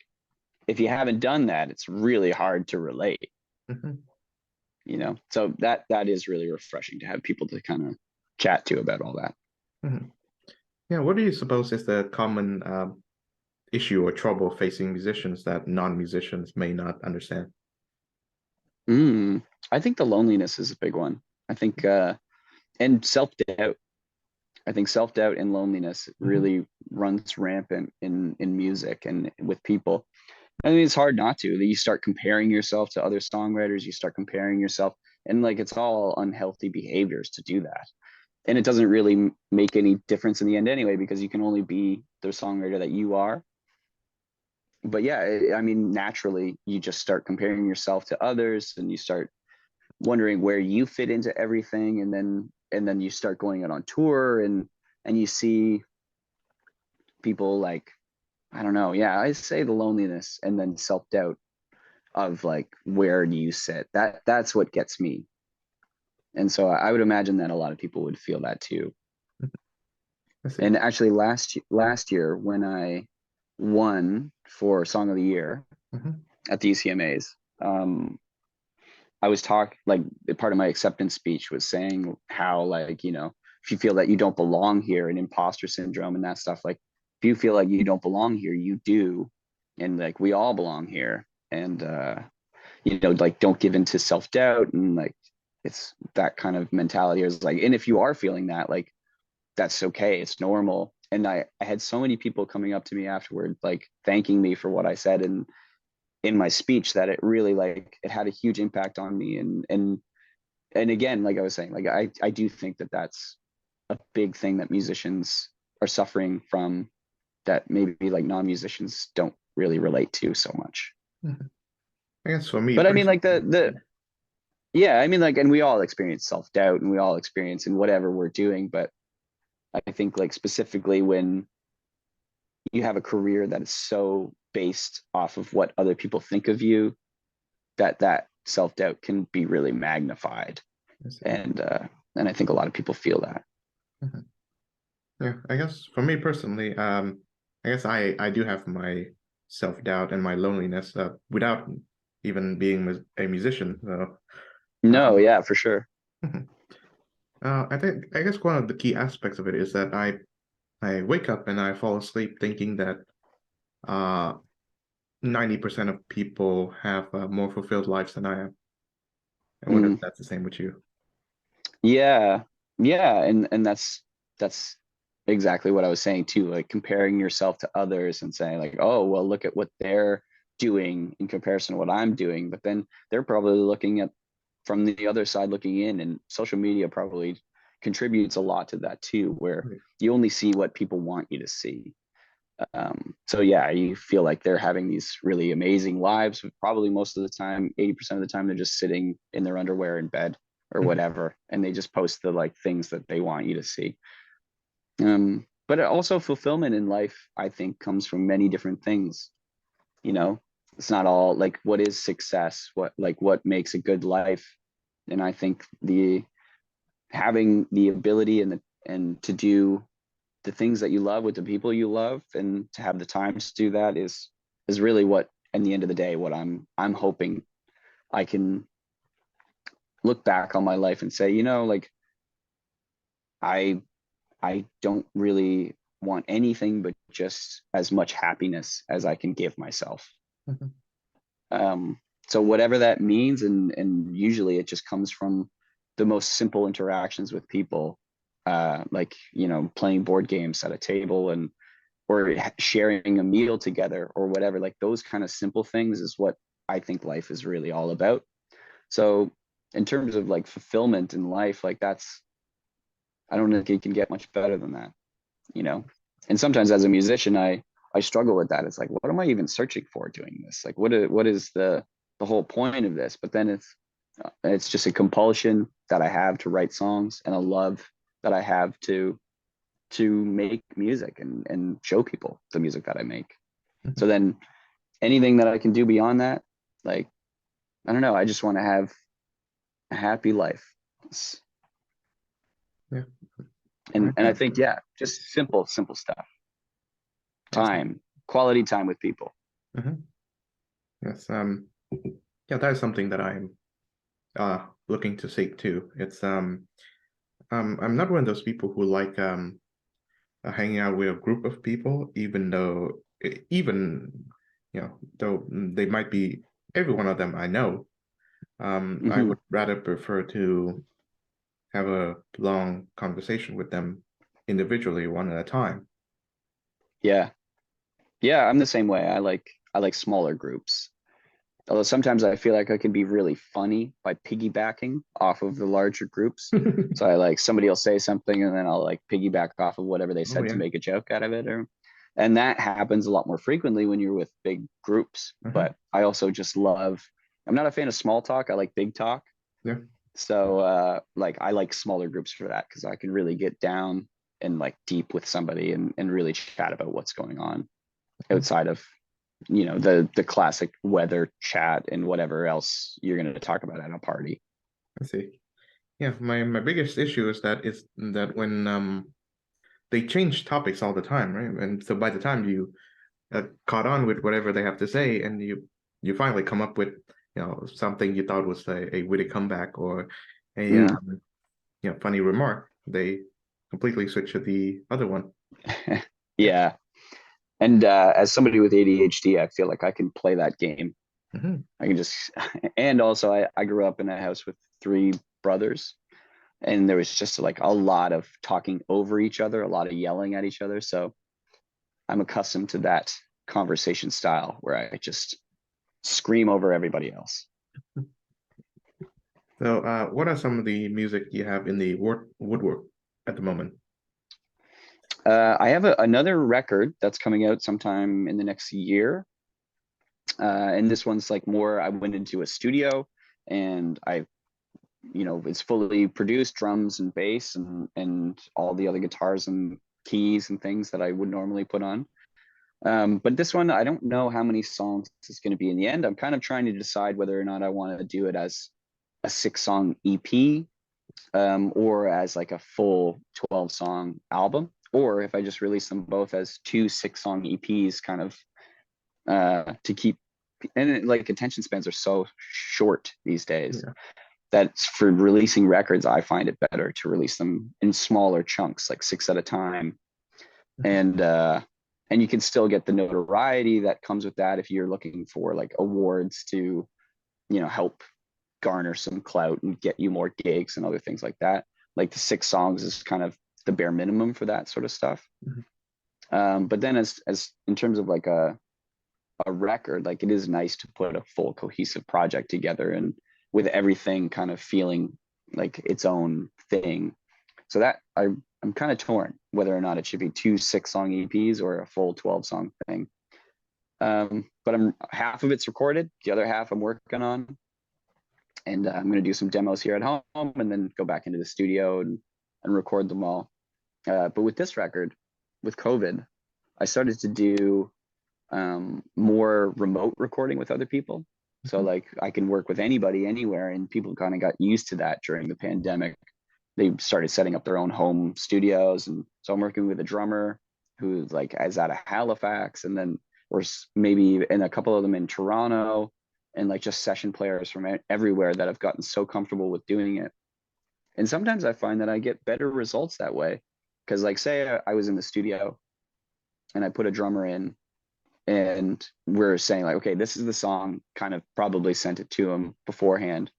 Speaker 2: if you haven't done that, it's really hard to relate,
Speaker 1: Mhm,
Speaker 2: so that is really refreshing to have people to kind of chat to about all that.
Speaker 1: mhm. Yeah, what do you suppose is the common issue or trouble facing musicians that non-musicians may not understand?
Speaker 2: mm, I think the loneliness is a big one. I think and self-doubt. I think self-doubt and loneliness
Speaker 1: Hmm.
Speaker 2: really runs rampant in music and with people. I mean, it's hard not to. That you start comparing yourself to other songwriters, you start comparing yourself, and like it's all unhealthy behaviors to do that. And it doesn't really make any difference in the end anyway, because you can only be the songwriter that you are. But yeah, I mean, naturally, you just start comparing yourself to others, and you start wondering where you fit into everything, and then you start going out on tour, and you see people like, I don't know, yeah, I say the loneliness and then self-doubt of like, where do you sit? That's what gets me. And so I would imagine that a lot of people would feel that too.
Speaker 1: I see.
Speaker 2: And actually last year when I won for Song of the Year
Speaker 1: Hmm.
Speaker 2: at the ECMAs, I was like part of my acceptance speech was saying how, like, if you feel that you don't belong here and imposter syndrome and that stuff, like if you feel like you don't belong here, you do. And like we all belong here. And like don't give in to self-doubt, and like it's that kind of mentality is like, and if you are feeling that, like that's okay, it's normal. And I had so many people coming up to me afterward, like thanking me for what I said in my speech, that it really, like, it had a huge impact on me. And again, like I was saying, like I do think that that's a big thing that musicians are suffering from, that maybe like non-musicians don't really relate to so much.
Speaker 1: Hmm. I guess for me
Speaker 2: But I mean,
Speaker 1: personally,
Speaker 2: like the yeah, I mean, like, and we all experience self-doubt, and we all experience in whatever we're doing. But I think, like, specifically when you have a career that is so based off of what other people think of you, that self-doubt can be really magnified.
Speaker 1: I see.
Speaker 2: And I think a lot of people feel that.
Speaker 1: Mhm. Yeah, I guess for me personally, I guess I do have my self-doubt and my loneliness, without even being a musician. So,
Speaker 2: No,
Speaker 1: um,
Speaker 2: yeah, for sure.
Speaker 1: mhm. I guess one of the key aspects of it is that I wake up and I fall asleep thinking that uh 90% of people have more fulfilled lives than I have. I wonder if
Speaker 2: Mm,
Speaker 1: that's the same with you.
Speaker 2: yeah, yeah, and that's exactly what I was saying too, like comparing yourself to others and saying like, oh, well, look at what they're doing in comparison to what I'm doing. But then they're probably looking at from the other side looking in, and social media probably contributes a lot to that too, where
Speaker 1: Right.
Speaker 2: you only see what people want you to see. So yeah, you feel like they're having these really amazing lives, but probably most of the time, 80% of the time, they're just sitting in their underwear in bed or
Speaker 1: Mhm.
Speaker 2: whatever, and they just post the like things that they want you to see. But also fulfillment in life, I think, comes from many different things. You know, it's not all like what is success, what makes a good life. And I think the having the ability and to do the things that you love with the people you love, and to have the time to do that is really what, in the end of the day, what I'm hoping I can look back on my life and say, like, I I don't really want anything but just as much happiness as I can give myself.
Speaker 1: Mhm.
Speaker 2: Um, so whatever that means, and usually it just comes from the most simple interactions with people, like, playing board games at a table, and or sharing a meal together or whatever. Like, those kind of simple things is what I think life is really all about. So in terms of like fulfillment in life, like, I don't think it can get much better than that, you know. And sometimes as a musician, I struggle with that. It's like, what am I even searching for doing this? Like, what is the whole point of this? But then it's just a compulsion that I have to write songs, and a love that I have to make music, and show people the music that I make.
Speaker 1: Mhm.
Speaker 2: So then anything that I can do beyond that, like, I don't know, I just want to have a happy life.
Speaker 1: Yeah.
Speaker 2: And I think, yeah, just simple stuff.
Speaker 1: Awesome.
Speaker 2: Time, quality time with people.
Speaker 1: Mhm. Yes. Yeah, that is something that I'm looking to seek too. I'm not one of those people who like hanging out with a group of people, even though even though they might be every one of them I know. I
Speaker 2: Hmm.
Speaker 1: would rather prefer to have a long conversation with them individually, one at a time.
Speaker 2: Yeah. Yeah, I'm the same way. I like smaller groups. Although sometimes I feel like I can be really funny by piggybacking off of the larger groups. So I like, somebody will say something, and then I'll like piggyback off of whatever they
Speaker 1: Oh
Speaker 2: said to
Speaker 1: yeah.
Speaker 2: make a joke out of it, and that happens a lot more frequently when you're with big groups.
Speaker 1: Hmm.
Speaker 2: But I also just love, I'm not a fan of small talk. I like big talk.
Speaker 1: Yeah.
Speaker 2: So like, I like smaller groups for that, because I can really get down and like deep with somebody, and really chat about what's going on
Speaker 1: Mhm.
Speaker 2: outside of, the classic weather chat and whatever else you're going to talk about at a party.
Speaker 1: I see. Yeah, my biggest issue is that when they change topics all the time, right? And so by the time you caught on with whatever they have to say, and you finally come up with something you thought was a witty comeback or a
Speaker 2: Mm.
Speaker 1: funny remark, they completely switch to the other one. Yeah.
Speaker 2: Yeah. And as somebody with ADHD, I feel like I can play that game.
Speaker 1: Hmm.
Speaker 2: I can just, and also I grew up in a house with three brothers, and there was just like a lot of talking over each other, a lot of yelling at each other. So I'm accustomed to that conversation style where I just scream over everybody else.
Speaker 1: So, what are some of the music you have in the woodwork at the moment?
Speaker 2: I have another record that's coming out sometime in the next year. And this one's like more, I went into a studio, and it's fully produced, drums and bass, and all the other guitars and keys and things that I would normally put on. But this one, I don't know how many songs it's going to be in the end. I'm kind of trying to decide whether or not I want to do it as a 6-song EP, or as like a full 12-song album, or if I just release them both as two 6-song EPs, kind of to keep. And like, attention spans are so short these days
Speaker 1: Yeah.
Speaker 2: that for releasing records, I find it better to release them in smaller chunks, like 6 at a time.
Speaker 1: Mhm.
Speaker 2: And you can still get the notoriety that comes with that if you're looking for like awards to, help garner some clout and get you more gigs and other things like that. Like, the 6 songs is kind of the bare minimum for that sort of stuff.
Speaker 1: Mhm.
Speaker 2: But then as in terms of like a record, like, it is nice to put a full cohesive project together, and with everything kind of feeling like its own thing. So that I'm kind of torn whether or not it should be two 6-song EPs or a full 12-song thing. But I'm half of it's recorded, the other half I'm working on, and I'm going to do some demos here at home, and then go back into the studio and record them all. But with this record, with COVID, I started to do more remote recording with other people. So
Speaker 1: Mhm.
Speaker 2: like, I can work with anybody anywhere, and people kind of got used to that during the pandemic. they started setting up their own home studios. And so I'm working with a drummer who like is out of Halifax, and then maybe and a couple of them in Toronto, and like just session players from everywhere that have gotten so comfortable with doing it. And sometimes I find that I get better results that way. Because like say I was in the studio and I put a drummer in, and we're saying like, okay, this is the song, kind of probably sent it to him beforehand.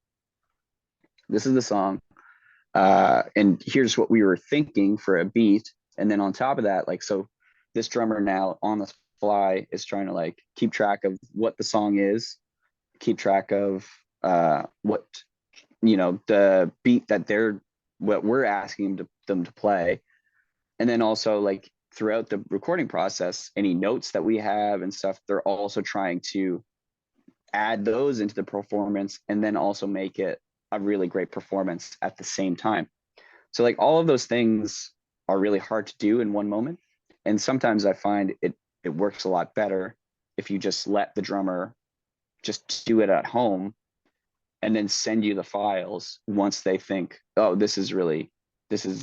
Speaker 2: This is the song. And here's what we were thinking for a beat. And then on top of that, like, so this drummer now on the fly is trying to like keep track of what the song is, keep track of what, the beat that what we're asking them to play. And then also like throughout the recording process, any notes that we have and stuff, they're also trying to add those into the performance and then also make it a really great performance at the same time. So like all of those things are really hard to do in one moment. And sometimes I find it works a lot better if you just let the drummer just do it at home and then send you the files once they think, oh, this is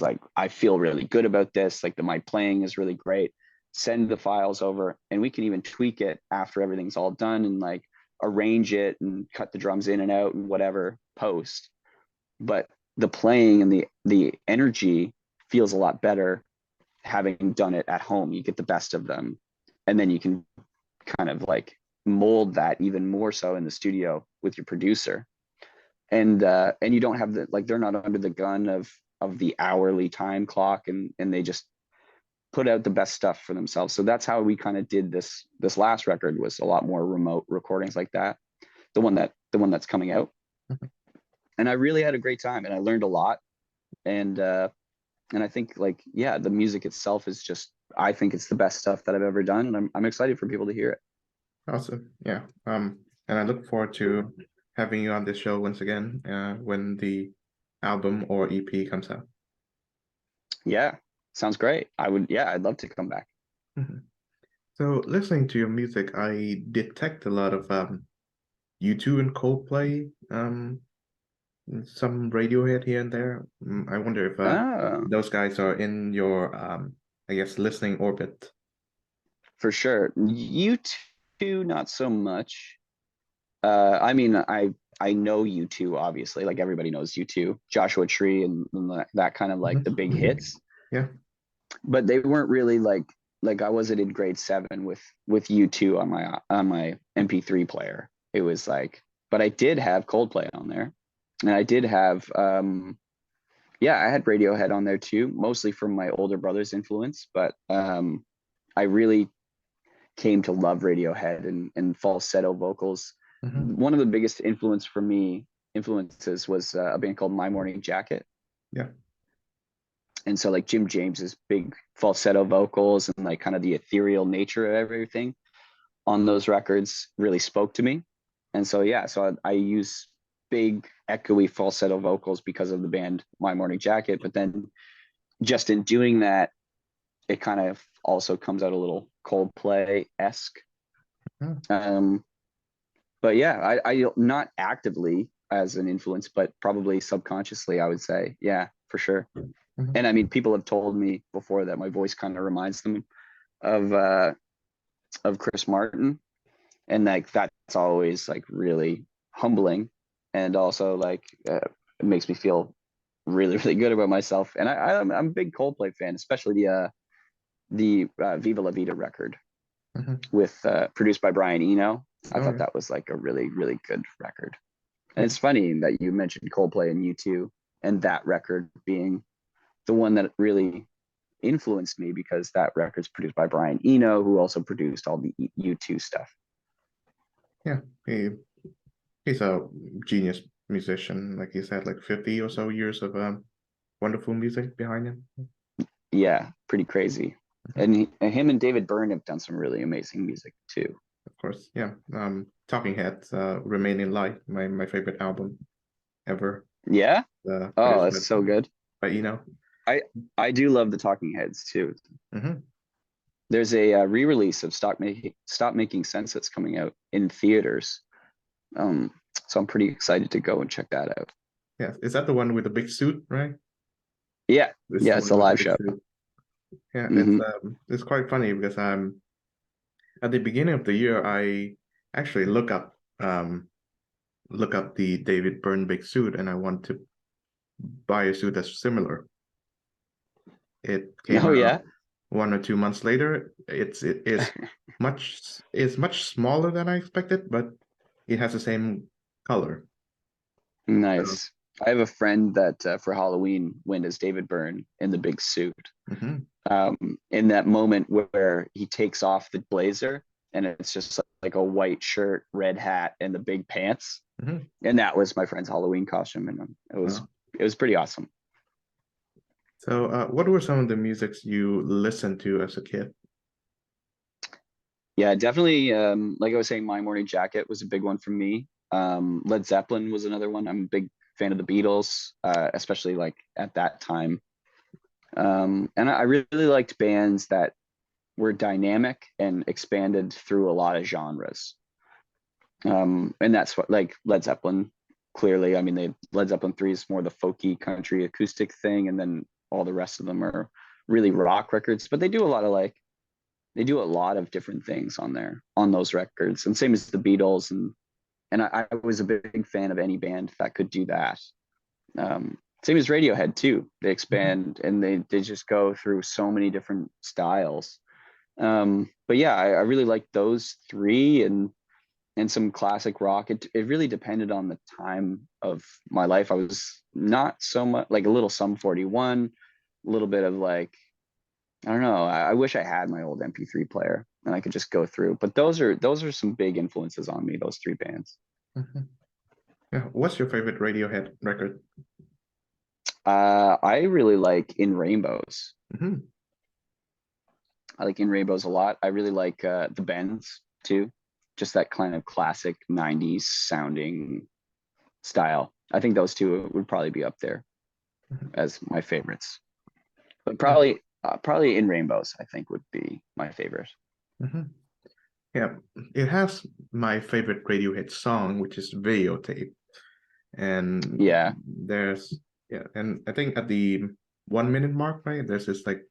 Speaker 2: like, I feel really good about this. Like my playing is really great. Send the files over and we can even tweak it after everything's all done and like arrange it and cut the drums in and out and whatever post. But the playing and the energy feels a lot better having done it at home. You get the best of them. And then you can kind of like mold that even more so in the studio with your producer. And you don't have they're not under the gun of the hourly time clock, and they just put out the best stuff for themselves. So that's how we kind of did this last record, was a lot more remote recordings like that. The one that's coming out. And I really had a great time and I learned a lot. And I think like, yeah, the music itself is just, I think it's the best stuff that I've ever done. And I'm excited for people to hear it.
Speaker 1: Awesome. Yeah. And I look forward to having you on this show once again, when the album or EP comes out.
Speaker 2: Yeah. Sounds great. I'd love to come back.
Speaker 1: Mhm. So listening to your music, I detect a lot of U2 and Coldplay, some Radiohead here and there. I wonder if
Speaker 2: Oh,
Speaker 1: those guys are in your I guess listening orbit.
Speaker 2: for sure. You two, not so much. I mean, I know U2, obviously, like everybody knows U2, Joshua Tree, and that kind of like the big
Speaker 1: Mhm.
Speaker 2: hits.
Speaker 1: Yeah.
Speaker 2: But they weren't really like I wasn't in grade 7 with U2 on my MP3 player. It was like, but I did have Coldplay on there, and I did have yeah, I had Radiohead on there too, mostly from my older brother's influence. But I really came to love Radiohead and falsetto vocals.
Speaker 1: Hmm.
Speaker 2: One of the biggest influences was a band called My Morning Jacket.
Speaker 1: Yeah.
Speaker 2: And so like Jim James's big falsetto vocals and like kind of the ethereal nature of everything on those records really spoke to me. And so yeah, so I use big echoey falsetto vocals because of the band My Morning Jacket. But then just in doing that, it kind of also comes out a little Coldplay-esque.
Speaker 1: Mhm.
Speaker 2: Um, but yeah, I not actively as an influence, but probably subconsciously, I would say, yeah, for sure.
Speaker 1: Mhm.
Speaker 2: And I mean, people have told me before that my voice kind of reminds them of Chris Martin, and like that's always like really humbling, and also like it makes me feel really good about myself. And I'm a big Coldplay fan, especially the Viva La Vida record
Speaker 1: Mhm.
Speaker 2: with produced by Brian Eno. I
Speaker 1: Oh
Speaker 2: thought
Speaker 1: yeah.
Speaker 2: that was like a really good record. And
Speaker 1: Cool.
Speaker 2: it's funny that you mentioned Coldplay and U2, and that record being the one that really influenced me, because that record's produced by Brian Eno, who also produced all the U2 stuff.
Speaker 1: Yeah. He's a genius musician, like you said, like 50 or so years of wonderful music behind him.
Speaker 2: Yeah, pretty crazy.
Speaker 1: Mhm.
Speaker 2: And him and David Byrne have done some really amazing music too.
Speaker 1: Of course, yeah. Talking Heads, Remain in Light, my favorite album ever.
Speaker 2: Yeah. Oh,
Speaker 1: Produced
Speaker 2: that's so good.
Speaker 1: by Eno.
Speaker 2: I I do love the Talking Heads too.
Speaker 1: Hmm.
Speaker 2: There's a re-release of Stop Making Sense that's coming out in theaters. Um, so I'm pretty excited to go and check that out.
Speaker 1: Yeah, is that the one with the big suit, right?
Speaker 2: Yeah,
Speaker 1: This
Speaker 2: yeah, it's
Speaker 1: one
Speaker 2: a
Speaker 1: with the
Speaker 2: live
Speaker 1: big
Speaker 2: show.
Speaker 1: suit. Yeah,
Speaker 2: Hmm.
Speaker 1: it's quite funny because at the beginning of the year I actually look up the David Byrne big suit and I want to buy a suit that's similar. It came
Speaker 2: Oh
Speaker 1: out
Speaker 2: yeah,
Speaker 1: 1 or 2 months later. It's much smaller than I expected, but it has the same color. So,
Speaker 2: nice. I have a friend that for Halloween went as David Byrne in the big suit.
Speaker 1: mhm.
Speaker 2: In that moment where he takes off the blazer and it's just like a white shirt, red hat, and the big pants.
Speaker 1: Mhm.
Speaker 2: And that was my friend's Halloween costume, and
Speaker 1: Wow.
Speaker 2: it was pretty awesome.
Speaker 1: So, what were some of the musics you listened to as a kid?
Speaker 2: Yeah, definitely. Like I was saying, My Morning Jacket was a big one for me. Led Zeppelin was another one. I'm a big fan of the Beatles, especially like at that time. And I really liked bands that were dynamic and expanded through a lot of genres. And that's what like Led Zeppelin. Clearly, I mean, they Led Zeppelin 3 is more the folky country acoustic thing, and then all the rest of them are really rock records. But they do a lot of different things on there on those records, and same as the Beatles. And I was a big fan of any band that could do that. Same as Radiohead too. They
Speaker 1: Mhm.
Speaker 2: expand and they just go through so many different styles. But yeah, I really like those three and some classic rock. It really depended on the time of my life. I was not so much like a little Sum 41, a little bit of like I don't know. I wish I had my old MP3 player and I could just go through. But those are some big influences on me. Those three bands.
Speaker 1: Mhm. Yeah. What's your favorite Radiohead record?
Speaker 2: I really like In Rainbows.
Speaker 1: Hmm.
Speaker 2: I like In Rainbows a lot. I really like the Bends too. Just that kind of classic '90s sounding style. I think those two would probably be up there as my favorites. But probably In Rainbows, I think would be my favorite.
Speaker 1: Hmm. Yeah, it has my favorite Radiohead song, which is Videotape. And
Speaker 2: Yeah.
Speaker 1: there's yeah, and I think at the 1 minute mark, right, there's this like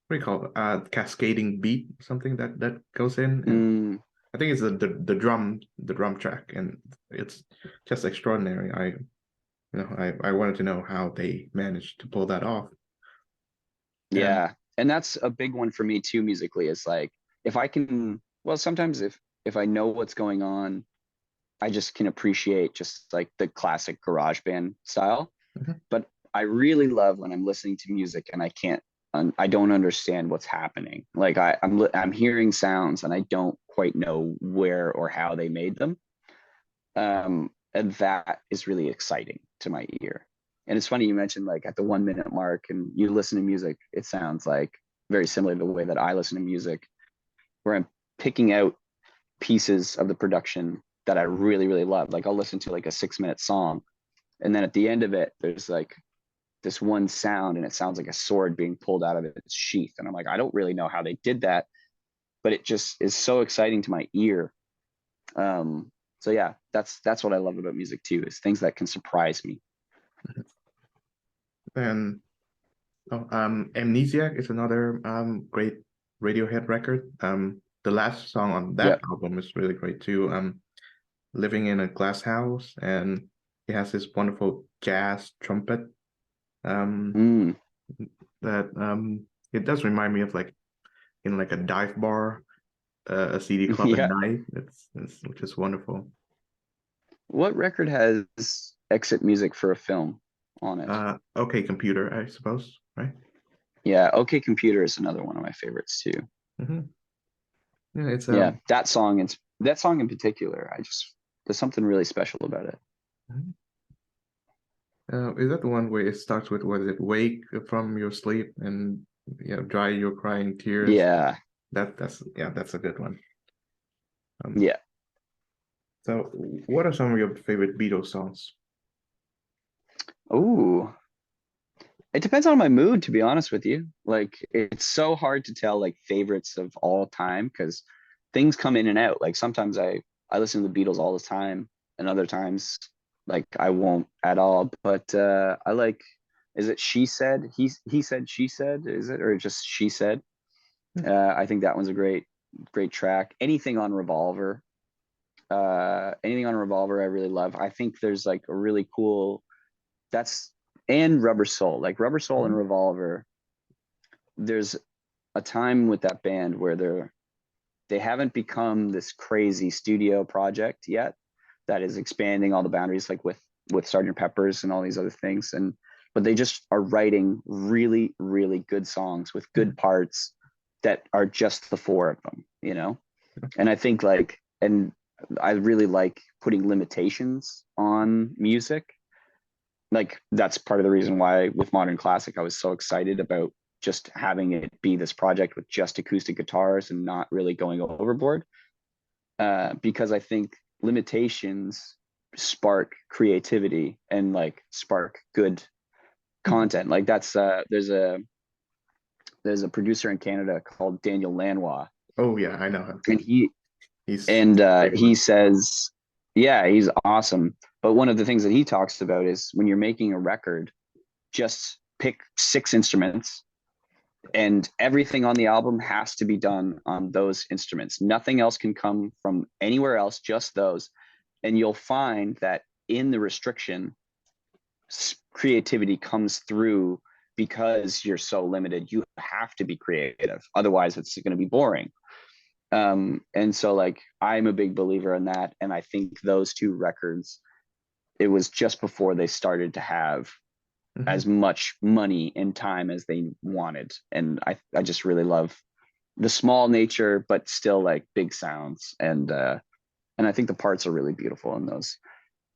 Speaker 1: what do you call it? Cascading beat, something that goes in, and
Speaker 2: Mm,
Speaker 1: I think it's the drum track, and it's just extraordinary. I wanted to know how they managed to pull that off. And
Speaker 2: yeah. And that's a big one for me too musically is like if I can well sometimes if I know what's going on, I just can appreciate just like the classic garage band style.
Speaker 1: mhm,
Speaker 2: But I really love when I'm listening to music and I don't understand what's happening. Like I'm hearing sounds and I don't quite know where or how they made them. And that is really exciting to my ear. And it's funny you mentioned like at the 1 minute mark and you listen to music, it sounds like very similar to the way that I listen to music, where I'm picking out pieces of the production that I really, really love. Like I'll listen to like a 6 minute song, and then at the end of it, there's like this one sound, and it sounds like a sword being pulled out of its sheath. And I'm like, I don't really know how they did that, but it just is so exciting to my ear. So yeah, that's what I love about music too, is things that can surprise me.
Speaker 1: and Amnesiac is another great Radiohead record. The last song on that
Speaker 2: Yep.
Speaker 1: album is really great too. Living in a Glass House, and he has this wonderful jazz trumpet. Um,
Speaker 2: Mm.
Speaker 1: that it does remind me of like in like a dive bar, a CD club at
Speaker 2: Yeah.
Speaker 1: night. It's which is wonderful.
Speaker 2: What record has exit music for a film on it?
Speaker 1: Okay, computer, I suppose, right?
Speaker 2: Yeah. OK Computer is another one of my favorites too.
Speaker 1: Hmm. Yeah, it's
Speaker 2: Yeah. That song in particular, there's something really special about it.
Speaker 1: mhm. Is that the one where it starts with what is it? Wake from your sleep and dry your crying tears.
Speaker 2: Yeah.
Speaker 1: That's a good one. Um,
Speaker 2: Yeah.
Speaker 1: so what are some of your favorite Beatles songs?
Speaker 2: Ooh. It depends on my mood, to be honest with you. Like, it's so hard to tell like favorites of all time because things come in and out. Like sometimes I listen to the Beatles all the time, and other times like I won't at all. But I like Is it She Said? He said, she said, is it, or just She Said?
Speaker 1: Hmm.
Speaker 2: I think that one's a great track. Anything on Revolver I really love. I think there's like a really cool, that's, and Rubber Soul, like Rubber Soul and
Speaker 1: Mhm.
Speaker 2: Revolver. There's a time with that band where they haven't become this crazy studio project yet that is expanding all the boundaries, like with Sergeant Pepper's and all these other things. And but they just are writing really, really good songs with good parts that are just the four of them, you know? And I think like, and I really like putting limitations on music. Like that's part of the reason why with Modern Classic I was so excited about just having it be this project with just acoustic guitars and not really going overboard, because I think limitations spark creativity and like spark good content. Like that's there's a producer in Canada called Daniel Lanois,
Speaker 1: Oh yeah, I know him.
Speaker 2: and
Speaker 1: He's a great
Speaker 2: he
Speaker 1: one.
Speaker 2: says, yeah, he's awesome. But one of the things that he talks about is when you're making a record, just pick 6 instruments and everything on the album has to be done on those instruments. Nothing else can come from anywhere else, just those. And you'll find that in the restriction, creativity comes through because you're so limited. You have to be creative. Otherwise, it's going to be boring. And so like I'm a big believer in that. And I think those two records, it was just before they started to have
Speaker 1: Mhm.
Speaker 2: as much money and time as they wanted. And I just really love the small nature, but still like big sounds. And I think the parts are really beautiful in those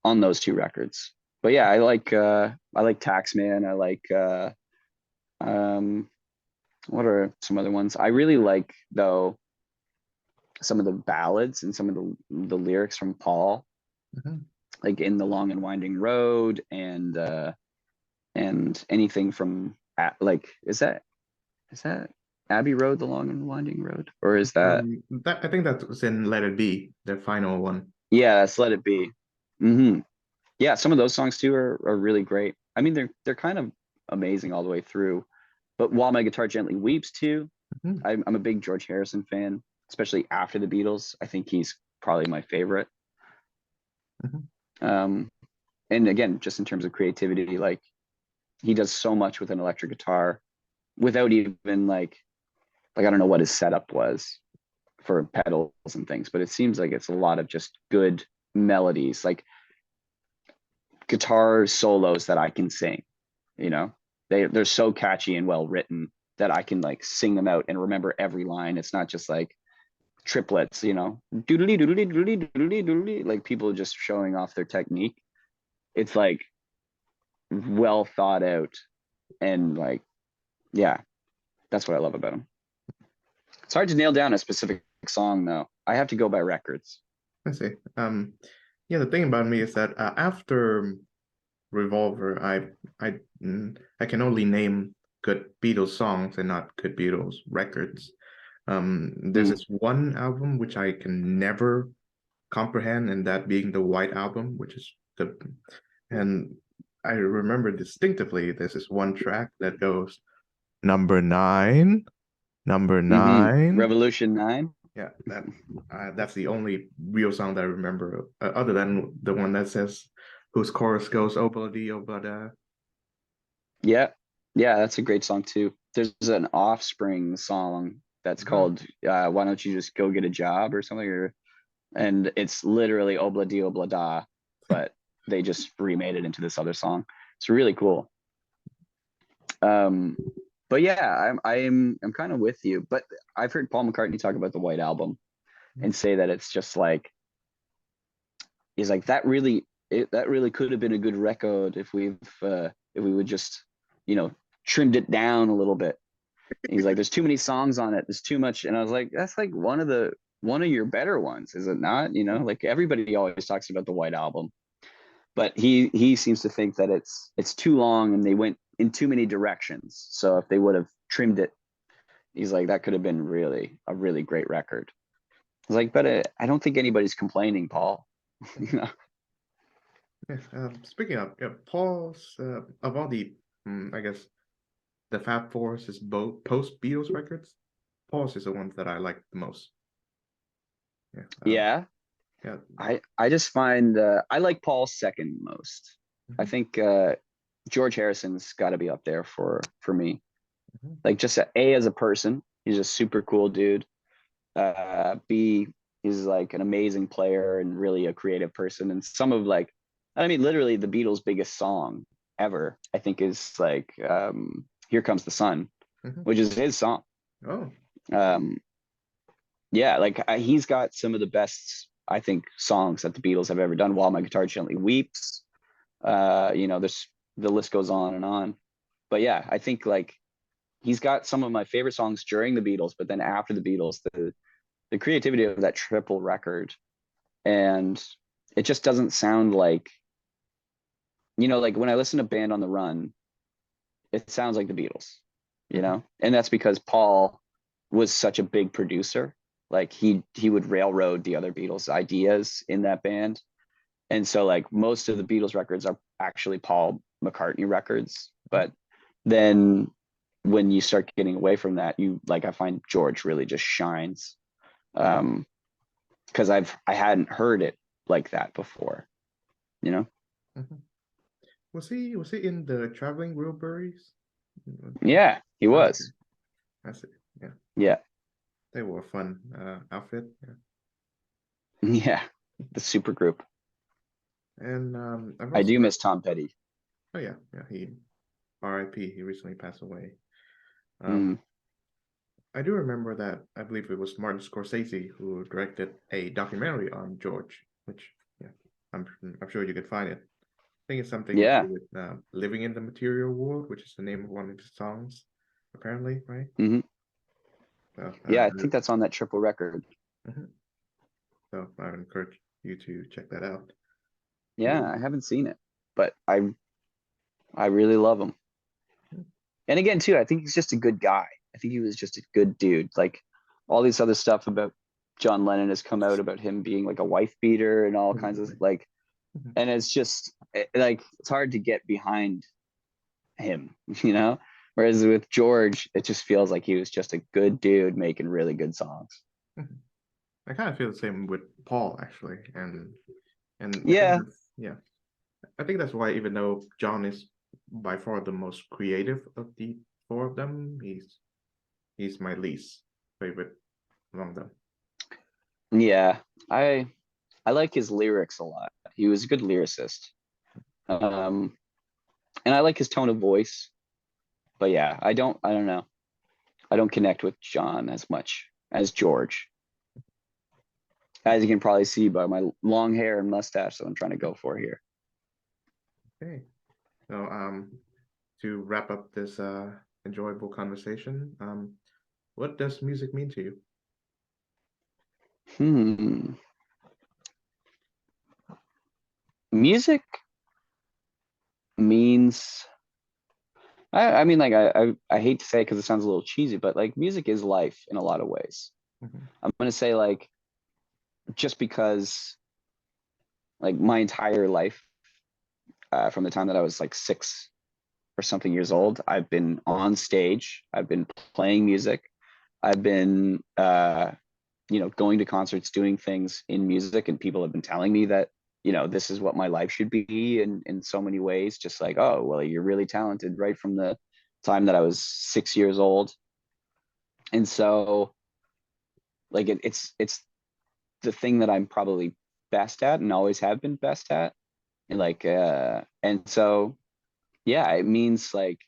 Speaker 2: on those two records. But yeah, I like Taxman. I like um what are some other ones? I really like though some of the ballads and some of the lyrics from Paul,
Speaker 1: Mhm.
Speaker 2: like in The Long and Winding Road and anything from like is that Abbey Road, The Long and Winding Road? Or is that,
Speaker 1: That I think that was in Let It Be, the final one.
Speaker 2: yeah, that's Let It Be. Hmm. Yeah, some of those songs too are really great. I mean, they're kind of amazing all the way through. But While My Guitar Gently Weeps too,
Speaker 1: Mhm.
Speaker 2: I'm a big George Harrison fan, especially after the Beatles. I think he's probably my favorite.
Speaker 1: Mhm.
Speaker 2: Um, and again, just in terms of creativity, like he does so much with an electric guitar without even like I don't know what his setup was for pedals and things, but it seems like it's a lot of just good melodies, like guitar solos that I can sing, you know. They're so catchy and well written that I can like sing them out and remember every line. It's not just like triplets, you know, doodly doodly doodly doodly doodly, like people just showing off their technique. It's like well thought out and like, yeah, that's what I love about them. It's hard to nail down a specific song though. I have to go by records.
Speaker 1: I see. Yeah, the thing about me is that after Revolver, I can only name good Beatles songs and not good Beatles records. There's
Speaker 2: Mm,
Speaker 1: this one album which I can never comprehend, and that being the White Album, which is and I remember distinctively there's this one track that goes number nine, number
Speaker 2: mm-hmm.
Speaker 1: nine.
Speaker 2: Revolution 9.
Speaker 1: Yeah, that's the only real song that I remember, other than the one that says whose chorus goes obla di obla.
Speaker 2: Yeah. Yeah, that's a great song too. There's an Offspring song that's
Speaker 1: Uh-huh.
Speaker 2: called Why Don't You Just Go Get a Job or something, or and it's literally Obla Di Obla Da, but they just remade it into this other song. It's really cool. Um, but yeah, I'm kind of with you. But I've heard Paul McCartney talk about the White Album and say that it's just like he's like that really could have been a good record if we would just trimmed it down a little bit. And he's like, there's too many songs on it. There's too much. And I was like, that's like one of your better ones, is it not? You know, like everybody always talks about the White Album, but he seems to think that it's too long and they went in too many directions. So if they would have trimmed it, he's like, that could have been really a really great record. I was like, but I don't think anybody's complaining, Paul. You know?
Speaker 1: Yes. Speaking of, yeah, Paul's of all the I guess the Fab Fours is both post Beatles records. Paul's is the ones that I like the most. Yeah.
Speaker 2: Yeah,
Speaker 1: Yeah.
Speaker 2: I just find I like Paul second most. I
Speaker 1: Mhm,
Speaker 2: think George Harrison's got to be up there for me.
Speaker 1: mhm,
Speaker 2: Like just a as a person, he's a super cool dude. B, he's like an amazing player and really a creative person. And some of like, I mean, literally the Beatles' biggest song ever, I think, is like "Here Comes the Sun,"
Speaker 1: mhm.
Speaker 2: which is his song.
Speaker 1: Oh.
Speaker 2: Um, yeah, like he's got some of the best, I think, songs that the Beatles have ever done. While My Guitar Gently Weeps, there's the list goes on and on. But yeah, I think like he's got some of my favorite songs during the Beatles, but then after the Beatles, the creativity of that triple record, and it just doesn't sound like, like when I listen to Band on the Run, it sounds like the Beatles,
Speaker 1: Mhm,
Speaker 2: and that's because Paul was such a big producer. Like he would railroad the other Beatles ideas in that band. And so like most of the Beatles records are actually Paul McCartney records.
Speaker 1: mhm.
Speaker 2: But then when you start getting away from that, I find George really just shines. Um, because I hadn't heard it like that before, you know?
Speaker 1: Mhm. Was he in the Traveling Wilburys?
Speaker 2: Yeah, he
Speaker 1: Okay,
Speaker 2: was.
Speaker 1: I see. Yeah,
Speaker 2: Yeah.
Speaker 1: they were a fun outfit. Yeah.
Speaker 2: Yeah. The super group.
Speaker 1: And I've
Speaker 2: I
Speaker 1: also
Speaker 2: do
Speaker 1: heard.
Speaker 2: miss Tom Petty.
Speaker 1: Oh yeah, yeah. He R.I.P. He recently passed away.
Speaker 2: Mm,
Speaker 1: Um, I do remember that I believe it was Martin Scorsese who directed a documentary on George, which yeah, I'm sure you could find it. I think it's something to
Speaker 2: yeah.
Speaker 1: do with "Living in the Material World," which is the name of one of his songs, apparently, right?
Speaker 2: Hmm.
Speaker 1: So,
Speaker 2: Yeah, I think that's on that triple record.
Speaker 1: mhm. So I would encourage you to check that out.
Speaker 2: Yeah, I haven't seen it, but I really love him. And again, too, I think he's just a good guy. I think he was just a good dude. Like all this other stuff about John Lennon has come out about him being like a wife beater and all kinds of like,
Speaker 1: Mhm.
Speaker 2: and it's just like it's hard to get behind him, you know? Whereas with George, it just feels like he was just a good dude making really good songs.
Speaker 1: Mhm. I kind of feel the same with Paul actually, and I think
Speaker 2: Yeah.
Speaker 1: yeah, I think that's why even though John is by far the most creative of the four of them, he's my least favorite among them.
Speaker 2: Yeah. I I like his lyrics a lot. He was a good lyricist. Um and I like his tone of voice. But yeah, I don't know. I don't connect with John as much as George. As you can probably see by my long hair and mustache that I'm trying to go for here.
Speaker 1: Okay, so to wrap up this enjoyable conversation, what does music mean to you?
Speaker 2: Hmm. Music means I mean like I hate to say it because it sounds a little cheesy, but like music is life in a lot of ways.
Speaker 1: Mhm,
Speaker 2: I'm gonna say like just because like my entire life, from the time that I was like 6 or something years old, I've been on stage, I've been playing music, I've been going to concerts, doing things in music, and people have been telling me that, this is what my life should be in so many ways, just like, oh, well, you're really talented right from the time that I was 6 years old. And so like it's the thing that I'm probably best at and always have been best at. And so yeah, it means like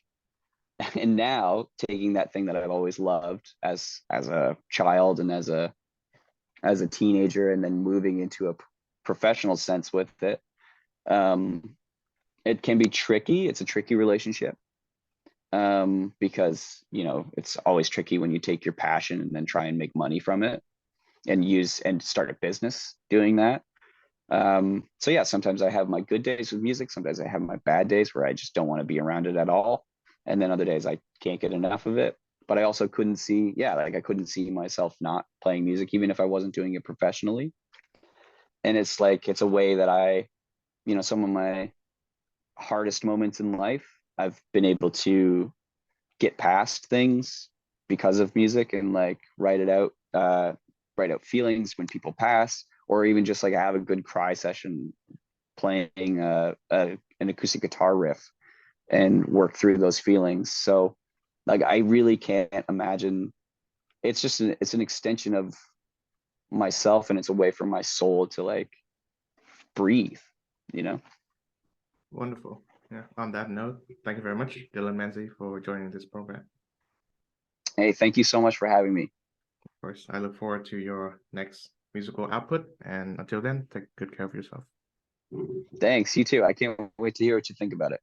Speaker 2: and now taking that thing that I've always loved as a child and as a teenager and then moving into a professional sense with it, um it can be tricky. It's a tricky relationship, because it's always tricky when you take your passion and then try and make money from it and use and start a business doing that. So yeah, sometimes I have my good days with music, sometimes I have my bad days where I just don't want to be around it at all, and then other days I can't get enough of it. But I also couldn't see, yeah, like I couldn't see myself not playing music even if I wasn't doing it professionally. And it's a way that some of my hardest moments in life I've been able to get past things because of music and like write out feelings when people pass, or even just like have a good cry session playing an acoustic guitar riff and work through those feelings. So like I really can't imagine, it's just it's an extension of myself, and it's a way for my soul to like breathe, you know.
Speaker 1: Wonderful. Yeah. On that note, thank you very much, Dylan Menzie, for joining this program.
Speaker 2: Hey, thank you so much for having me.
Speaker 1: Of course, I look forward to your next musical output. And until then, take good care of yourself.
Speaker 2: Thanks, you too. I can't wait to hear what you think about it.